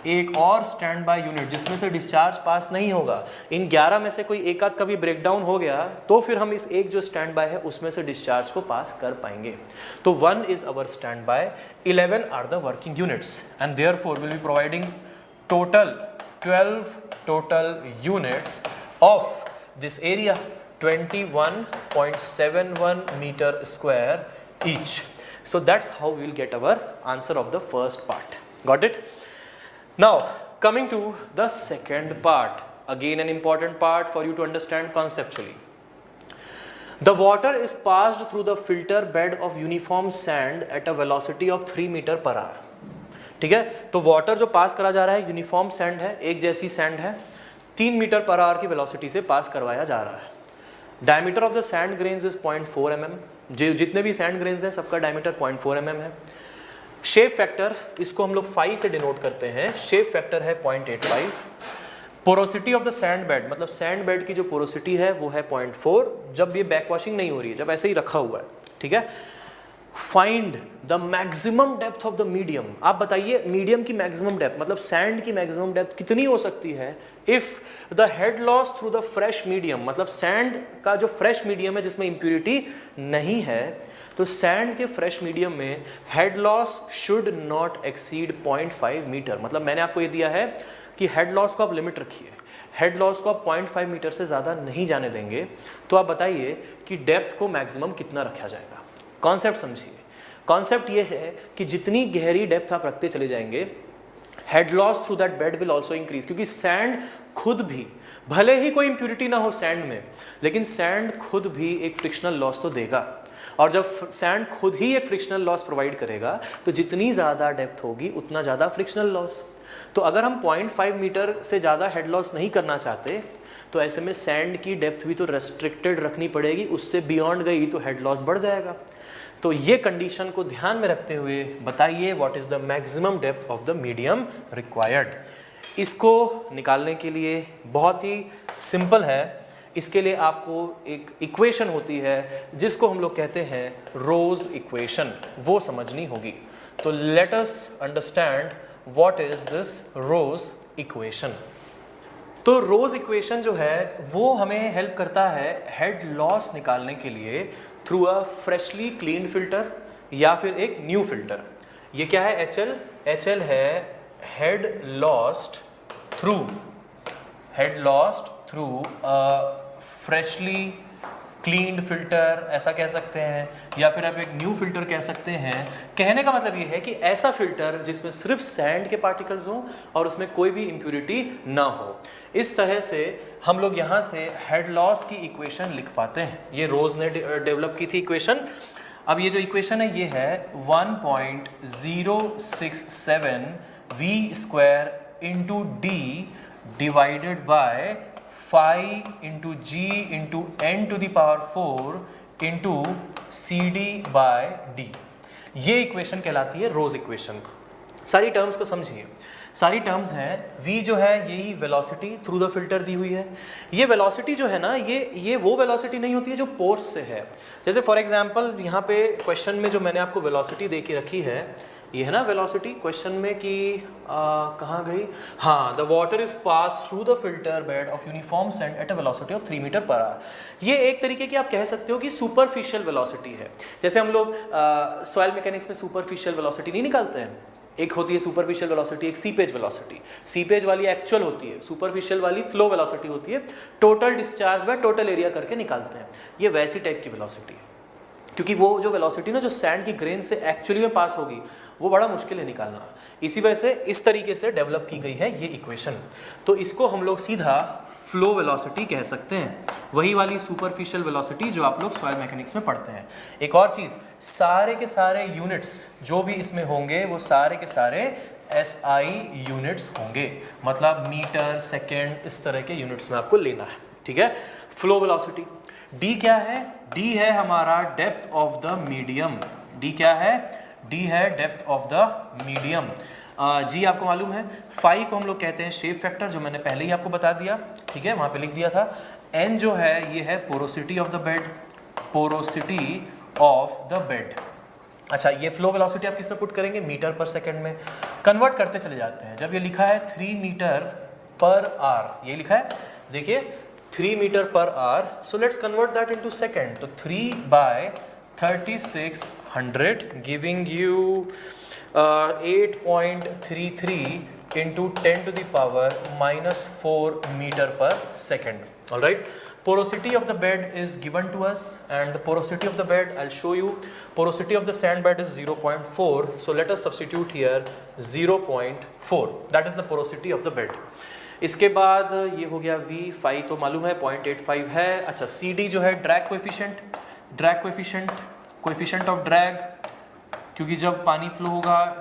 एक और स्टैंड बाय यूनिट जिसमें से डिस्चार्ज पास नहीं होगा। इन 11 में से कोई एक आध कभी ब्रेकडाउन हो गया तो फिर हम इस एक जो स्टैंड बाय है उसमें से डिस्चार्ज को पास कर पाएंगे। तो 1 is our stand by, 11 are the working units, and therefore will be providing total 12 total units of this area, 21.71 meter square each. So that's how we will get our answer of the first part. Got it? Now coming to the second part, again an important part for you to understand conceptually. The water is passed through the filter bed of uniform sand at a velocity of 3 meter per hour. ठीक है, तो वाटर जो पास करा जा रहा है यूनिफॉर्म सैंड है, एक जैसी सैंड है, 3 मीटर पर आवर की वेलोसिटी से पास करवाया जा रहा है। Diameter of the sand grains is 0.4 mm। जितने भी सैंड ग्रेन्स हैं सबका डायमीटर 0.4 mm है। शेप फैक्टर, इसको हम लोग 5 से डिनोट करते हैं, शेप फैक्टर है 0.85। Porosity of the sand bed, मतलब सैंड बेड की जो पोरोसिटी है वो है 0.4, जब ये बैक वॉशिंग नहीं हो रही है, जब ऐसे ही रखा हुआ है, ठीक है। Find the maximum depth of the medium, आप बताइए मीडियम की मैक्सिमम डेप्थ, मतलब सैंड की मैक्सिमम डेप्थ कितनी हो सकती है if the head loss through the fresh medium, मतलब सैंड का जो फ्रेश मीडियम है जिसमें इम्प्यूरिटी नहीं है, तो सैंड के फ्रेश मीडियम में head loss should not exceed 0.5 metre. मतलब मैंने आपको ये दिया है कि हेड लॉस को आप लिमिट रखिए, हेड लॉस को आप 0.5 मीटर से ज़्यादा नहीं जाने देंगे, तो आप बताइए कि डेप्थ को मैक्सिमम कितना रखा जाएगा। कॉन्सेप्ट समझिए, कॉन्सेप्ट ये है कि जितनी गहरी डेप्थ आप रखते चले जाएंगे, head loss through that bed will also increase, क्योंकि सैंड खुद भी, भले ही कोई इंप्यूरिटी ना हो सैंड में, लेकिन सैंड खुद भी एक फ्रिक्शनल लॉस तो देगा, और जब सैंड खुद ही एक फ्रिक्शनल लॉस प्रोवाइड करेगा तो जितनी ज़्यादा डेप्थ होगी उतना ज़्यादा फ्रिक्शनल लॉस। तो अगर हम 0.5 मीटर से ज़्यादा हेड लॉस नहीं करना चाहते, तो ऐसे में सैंड की डेप्थ भी तो रेस्ट्रिक्टेड रखनी पड़ेगी, उससे बियॉन्ड गई तो हेड लॉस बढ़ जाएगा। तो ये कंडीशन को ध्यान में रखते हुए बताइए what is the maximum depth of the medium required. इसको निकालने के लिए बहुत ही सिंपल है, इसके लिए आपको एक इक्वेशन होती है जिसको हम लोग कहते हैं रोज इक्वेशन, वो समझनी होगी। तो let us understand what is this Rose equation. तो रोज इक्वेशन जो है वो हमें हेल्प करता है हेड लॉस निकालने के लिए through a freshly cleaned filter या फिर एक न्यू फिल्टर। ये क्या है? HL है head lost through a freshly cleaned filter, ऐसा कह सकते हैं, या फिर आप एक न्यू फिल्टर कह सकते हैं। कहने का मतलब ये है कि ऐसा फिल्टर जिसमें सिर्फ सैंड के पार्टिकल्स हों और उसमें कोई भी इम्प्यूरिटी ना हो। इस तरह से हम लोग यहाँ से हेड लॉस की इक्वेशन लिख पाते हैं। ये रोज ने डेवलप की थी इक्वेशन। अब ये जो इक्वेशन है ये है 1.067 v² into D divided by 5 into G into n to the power 4 into CD by D. ये इक्वेशन कहलाती है रोज इक्वेशन। सारी टर्म्स को समझिए, सारी टर्म्स हैं। v जो है यही वेलोसिटी थ्रू द फिल्टर दी हुई है। ये वेलोसिटी जो है ना, ये वो वेलोसिटी नहीं होती है जो पोर्स से है। जैसे फॉर एग्जांपल यहाँ पे क्वेश्चन में जो मैंने आपको वेलोसिटी दे के रखी है, ये है ना वेलोसिटी क्वेश्चन में कि कहाँ गई, हाँ, the water is pass through the filter bed of uniform sand at a velocity of 3 metre per hour. ये एक तरीके की आप कह सकते हो कि सुपरफिशियल वेलोसिटी है। जैसे हम लोग सॉइल मैकेनिक्स में सुपरफिशियल वेलोसिटी नहीं निकालते हैं, एक होती है सुपरफिशियल वेलोसिटी, एक सीपेज वेलोसिटी। सीपेज वाली एक्चुअल होती है, सुपरफिशियल वाली फ्लो वेलोसिटी होती है, total discharge by total area करके निकालते हैं। ये वैसी टाइप की वेलोसिटी है, क्योंकि वो जो वेलोसिटी ना जो सैंड की ग्रेन से एक्चुअली में पास होगी वो बड़ा मुश्किल है निकालना। इसी वजह से इस तरीके से डेवलप की गई है ये इक्वेशन। तो इसको हम लोग सीधा फ्लो वेलोसिटी कह सकते हैं, वही वाली सुपरफिशियल वेलोसिटी जो आप लोग सॉइल मैकेनिक्स में पढ़ते हैं। एक और चीज़, सारे के सारे यूनिट्स जो भी इसमें होंगे वो सारे के सारे SI यूनिट्स होंगे, मतलब मीटर, सेकेंड, इस तरह के यूनिट्स में आपको लेना है, ठीक है। फ्लो वेलोसिटी D क्या है? D है हमारा depth of the medium. D क्या है? D है depth of the medium. G आपको मालूम है। फाई को हम लोग कहते हैं शेप फैक्टर, जो मैंने पहले ही आपको बता दिया, ठीक है, वहाँ पे लिख दिया था। N जो है ये है porosity of the bed, porosity of the bed. अच्छा, ये फ्लो वेलोसिटी आप किस में पुट करेंगे? मीटर पर सेकेंड में। कन्वर्ट करते चले जाते हैं। जब ये लिखा है 3 मीटर पर आवर, ये लिखा है, देखिए 3 metre per hour, so let's convert that into second. तो 3 by 3600 giving you 8.33 into 10 to the power -4 metre per second. Alright, porosity of the bed is given to us, and the porosity of the bed, I'll show you. Porosity of the sand bed is 0.4, so let us substitute here 0.4, that is the porosity of the bed. इसके बाद ये हो गया V, फाई तो मालूम है 0.85 है। अच्छा, CD जो है ड्रैग कोएफिशिएंट ऑफ ड्रैग, क्योंकि जब पानी फ्लो होगा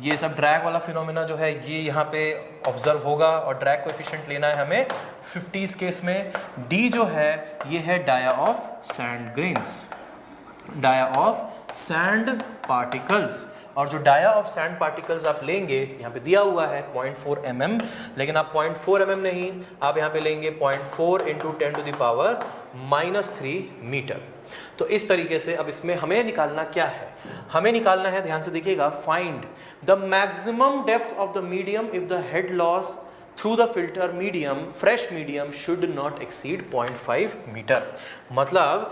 ये सब ड्रैग वाला फिनोमेना जो है ये यहाँ पे ऑब्जर्व होगा, और ड्रैग कोएफिशिएंट लेना है हमें 50 केस में। D जो है ये है dia of sand grains, dia of sand particles. और जो डाया ऑफ सैंड पार्टिकल्स आप लेंगे, यहाँ पे दिया हुआ है 0.4 mm, लेकिन आप 0.4 mm नहीं, आप यहाँ पे लेंगे 0.4 इंटू 10⁻³ मीटर। तो इस तरीके से अब इसमें हमें निकालना क्या है, हमें निकालना है, ध्यान से देखिएगा, find the maximum depth of the medium if the head loss through the filter medium, fresh medium, should not exceed 0.5 metre. मतलब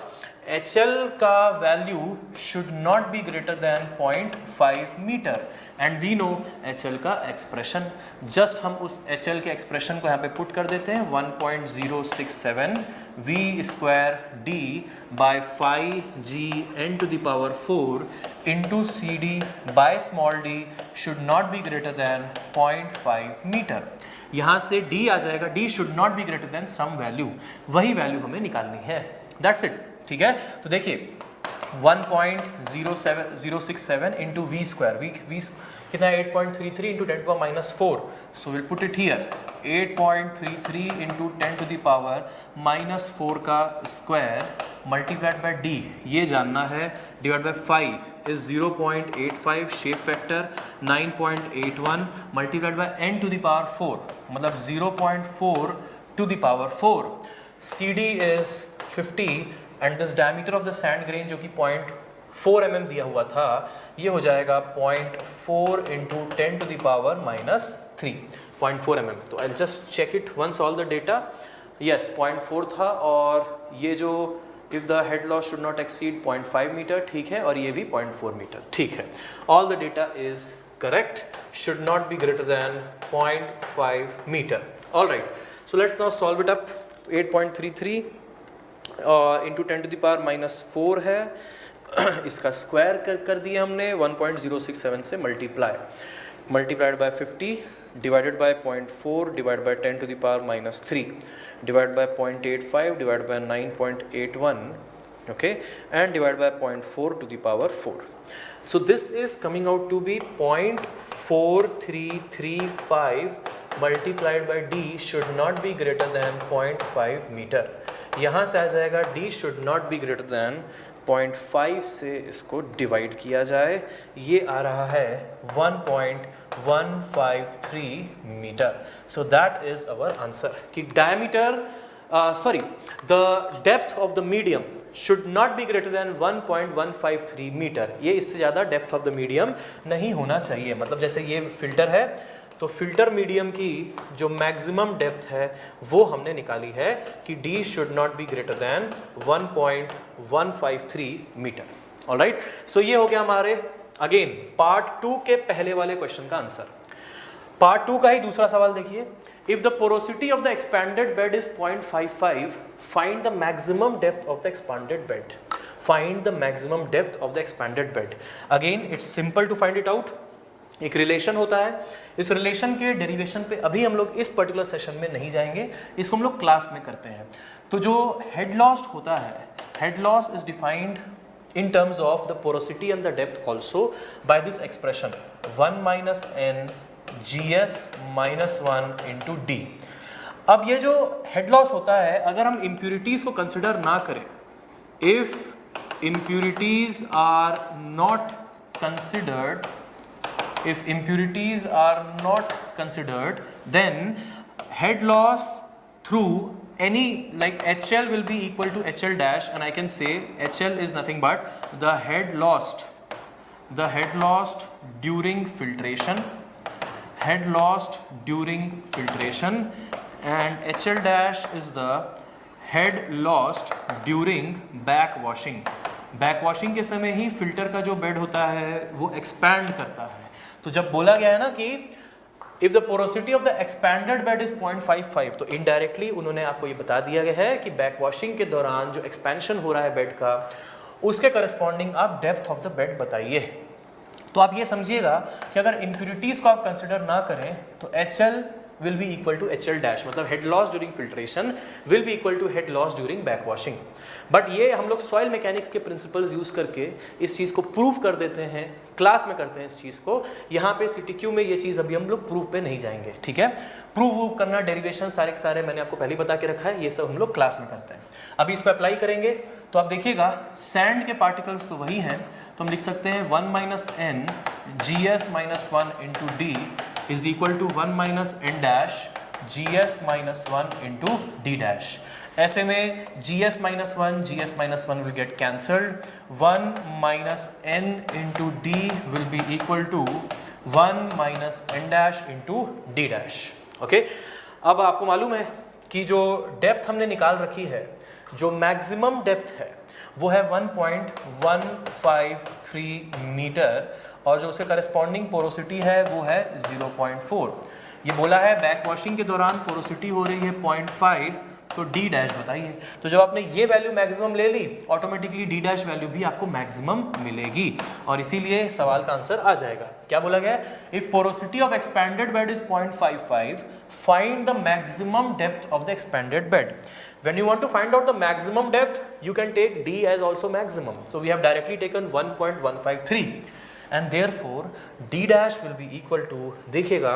HL का value should not be greater than 0.5 metre and we know HL का एक्सप्रेशन, जस्ट हम उस HL के एक्सप्रेशन को यहाँ पे पुट कर देते हैं 1.067 V² D by 5Gn⁴ into CD by small d should not be greater than 0.5 metre. यहाँ से D आ जाएगा, D should not be greater than some value, वही वैल्यू हमें निकालनी है, दैट्स इट। ठीक है, तो देखिए 1.067 इंटू V² V कितना है 8.33 into 10⁻⁴, so will put it here 8.33 into 10⁻⁴ का स्क्वायर मल्टीप्लाइड बाय D, ये जानना है, divide by 5 is 0.85, shape factor 9.81 multiplied by n⁴, मतलब 0.4⁴, CD is 50 and this diameter of the sand grain जो कि 0.4 mm दिया हुआ था, ये हो जाएगा 0.4 इंटू 10⁻³ 0.4 mm। तो I just check it once all the data, yes 0.4 था, और ये जो if the head loss should not exceed 0.5 metre, ठीक है, और ये भी 0.4 मीटर, ठीक है, all the data is correct, should not be greater than 0.5 metre. All right, so let's now solve it up. 8.33 into 10⁻⁴ है, इसका स्क्वायर कर दिया हमने 1.067 से multiplied by 50 divided by 0.4 divide by 10⁻³ divide by 0.85 divide by 9.81, okay, and divided by 0.4⁴. So this is coming out to be 0.4335 multiplied by D should not be greater than 0.5 metre. यहाँ से आ जाएगा D should not be greater than 0.5 से इसको डिवाइड किया जाए, ये आ रहा है 1.153 metre. So that is our answer कि diameter the depth of the medium should not be greater than 1.153 metre. ये इससे ज़्यादा डेप्थ ऑफ द मीडियम नहीं होना चाहिए। मतलब जैसे ये फिल्टर है, तो फिल्टर मीडियम की जो मैक्सिमम डेप्थ है वो हमने निकाली है कि D should not be greater than 1.153 metre. Alright, so ये हो गया हमारे अगेन पार्ट 2 के पहले वाले क्वेश्चन का आंसर। पार्ट 2 का ही दूसरा सवाल देखिए, if the porosity of the expanded bed is 0.55, find the maximum depth of the expanded bed. Find the maximum depth of the expanded bed. Again, it's simple to find it out. एक रिलेशन होता है, इस रिलेशन के डेरिवेशन पे अभी हम लोग इस पर्टिकुलर सेशन में नहीं जाएंगे, इसको हम लोग क्लास में करते हैं। तो जो हेड लॉस होता है, head loss is defined in terms of the porosity and the depth also by this expression 1 minus n gs minus 1 into d। अब ये जो हेड लॉस होता है, अगर हम इम्प्यूरिटीज को कंसिडर ना करें, if impurities are not considered, if impurities are not considered, then head loss through any, like HL will be equal to HL dash, and I can say HL is nothing but the head lost during filtration, and HL dash is the head lost during backwashing। Backwashing के समय ही फिल्टर का जो बेड होता है वो एक्सपैंड करता है। तो जब बोला गया है ना कि if the porosity of the expanded bed is 0.55, तो इनडायरेक्टली उन्होंने आपको ये बता दिया गया है कि बैकवॉशिंग के दौरान जो एक्सपेंशन हो रहा है बेड का, उसके करस्पॉन्डिंग आप डेप्थ ऑफ द बेड बताइए। तो आप ये समझिएगा कि अगर इम्प्यूरिटीज को आप कंसिडर ना करें तो HL will be equal to HL dash, मतलब head loss during filtration will be equal to head loss during backwashing। But ये हम लोग सॉइल मैकेनिक्स के प्रिंसिपल्स यूज़ करके इस चीज़ को प्रूव कर देते हैं, क्लास में करते हैं इस चीज़ को। यहाँ पे CTQ में ये चीज़ अभी हम लोग प्रूव पे नहीं जाएंगे, ठीक है। प्रूव करना, डेरिवेशन सारे के सारे मैंने आपको पहले बता के रखा है, ये सब हम लोग क्लास में करते हैं। अभी इसको अप्लाई करेंगे तो आप देखिएगा सैंड के पार्टिकल्स तो वही हैं, तो हम लिख सकते हैं 1 minus n GS minus 1 into D is equal to 1 minus N dash GS minus 1 into D dash. ऐसे में GS minus 1 will get cancelled. 1 minus N into D will be equal to 1 minus N dash into D dash. Okay, अब आपको मालूम है कि जो डेप्थ हमने निकाल रखी है, जो मैक्सिमम डेप्थ है वो है 1.153 मीटर और जो उसके करस्पॉन्डिंग पोरोसिटी है वो है 0.4. ये बोला है बैक वॉशिंग के दौरान पोरोसिटी हो रही है 0.5, तो डी डैश बताइए. तो जब आपने ये वैल्यू मैक्सिमम ले ली, ऑटोमेटिकली डी डैश वैल्यू भी आपको मैक्सिमम मिलेगी और इसीलिए सवाल का आंसर आ जाएगा. क्या बोला गया है? If porosity of expanded bed is 0.55, find the maximum depth of the expanded bed. When you want to find out the maximum depth, you can take D as also maximum. So we have directly taken 1.153 and therefore D dash will be equal to, देखिएगा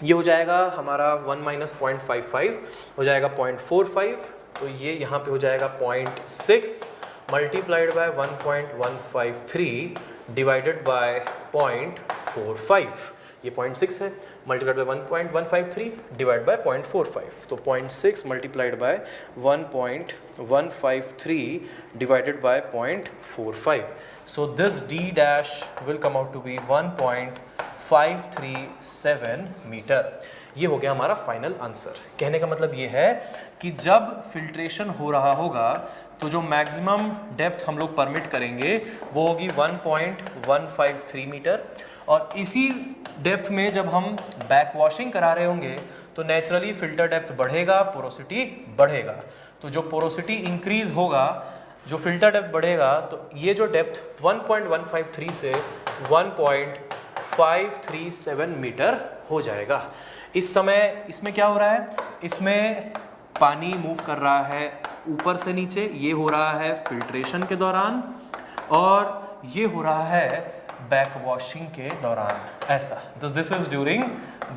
ये हो जाएगा हमारा 1 minus 0.55 हो जाएगा 0.45, तो ये यहाँ पे हो जाएगा 0.6 multiplied by 1.153 divided by 0.45. ये 0.6 है, मल्टीप्लाइड बाय 1.153 डिवाइड बाय 0.45, तो 0.6 multiplied by 1.153 divided by 0.45. So this D dash will come out to be 1.537 metre. ये हो गया हमारा फाइनल आंसर. कहने का मतलब ये है कि जब फिल्ट्रेशन हो रहा होगा तो जो मैक्सिमम डेप्थ हम लोग परमिट करेंगे वो होगी 1.153 मीटर और इसी डेप्थ में जब हम बैक वॉशिंग करा रहे होंगे तो नेचुरली फिल्टर डेप्थ बढ़ेगा, पोरोसिटी बढ़ेगा. तो जो पोरोसिटी इंक्रीज होगा, जो फिल्टर डेप्थ बढ़ेगा, तो ये जो डेप्थ 1.153 से 1.537 मीटर हो जाएगा. इस समय इसमें क्या हो रहा है? इसमें पानी मूव कर रहा है ऊपर से नीचे, ये हो रहा है फिल्ट्रेशन के दौरान और ये हो रहा है बैक वॉशिंग के दौरान. ऐसा, तो this is during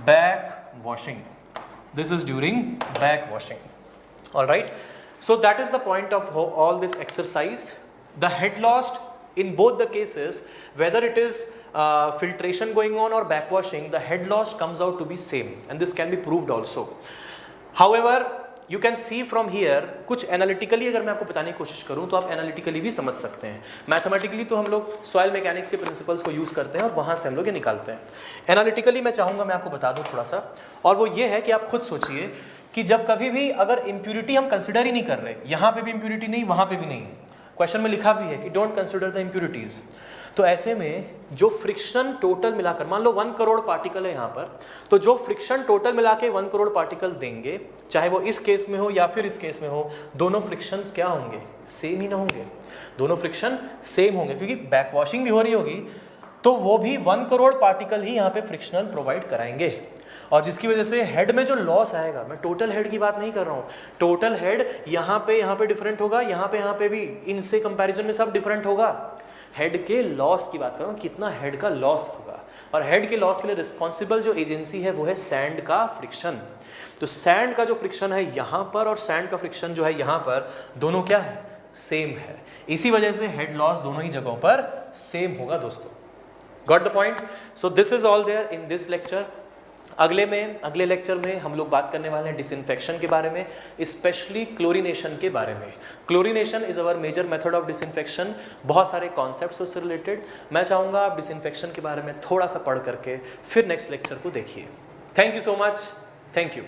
back washing, this is during back washing. Alright, so that is the point of all this exercise. The head lost in both the cases, whether it is filtration going on or backwashing, the head loss comes out to be same and this can be proved also. However, you can see from here, कुछ एनालिटिकली अगर मैं आपको बताने की कोशिश करूं तो आप एनालिटिकली भी समझ सकते हैं. मैथमेटिकली तो हम लोग सॉइल मैकेनिक्स के प्रिंसिपल्स को यूज़ करते हैं और वहाँ से हम लोग ये निकालते हैं. एनालिटिकली मैं चाहूँगा मैं आपको बता दूँ थोड़ा सा, और वो ये है कि आप खुद सोचिए कि जब कभी भी अगर इम्प्यूरिटी हम कंसिडर ही नहीं कर रहे, यहाँ पे भी इम्प्यूरिटी नहीं, वहाँ पे भी नहीं, क्वेश्चन में लिखा भी है कि डोंट कंसिडर द इम्प्यूरिटीज, तो ऐसे में जो फ्रिक्शन टोटल मिलाकर, मान लो 1 करोड़ पार्टिकल है यहाँ पर, तो जो फ्रिक्शन टोटल मिला के 1 करोड़ पार्टिकल देंगे, चाहे वो इस केस में हो या फिर इस केस में हो, दोनों फ्रिक्शंस क्या होंगे? सेम ही ना होंगे. दोनों फ्रिक्शन सेम होंगे क्योंकि बैक वॉशिंग भी हो रही होगी तो वो भी 1 करोड़ पार्टिकल ही यहाँ पे फ्रिक्शनल प्रोवाइड कराएंगे और जिसकी वजह से हेड में जो लॉस आएगा, मैं टोटल हेड की बात नहीं कर रहा हूँ, टोटल हेड यहाँ पे डिफरेंट होगा, यहाँ पे भी, इनसे कंपैरिजन में सब डिफरेंट होगा. हेड के लॉस की बात कर रहा हूँ, कितना हेड का लॉस होगा. और हेड के लॉस के लिए रिस्पॉन्सिबल जो एजेंसी है वो है सैंड का फ्रिक्शन. तो सैंड का जो फ्रिक्शन है यहाँ पर और सैंड का फ्रिक्शन जो है यहाँ पर, दोनों क्या है? सेम है. इसी वजह से हेड लॉस दोनों ही जगहों पर सेम होगा दोस्तों. Got the point? So this is all there in this lecture. अगले लेक्चर में हम लोग बात करने वाले हैं डिसइंफेक्शन के बारे में, स्पेशली क्लोरीनेशन के बारे में. Chlorination is our major method of disinfection. बहुत सारे कॉन्सेप्ट्स उससे रिलेटेड. मैं चाहूँगा आप डिसइंफेक्शन के बारे में थोड़ा सा पढ़ करके फिर नेक्स्ट लेक्चर को देखिए. Thank you so much. Thank you.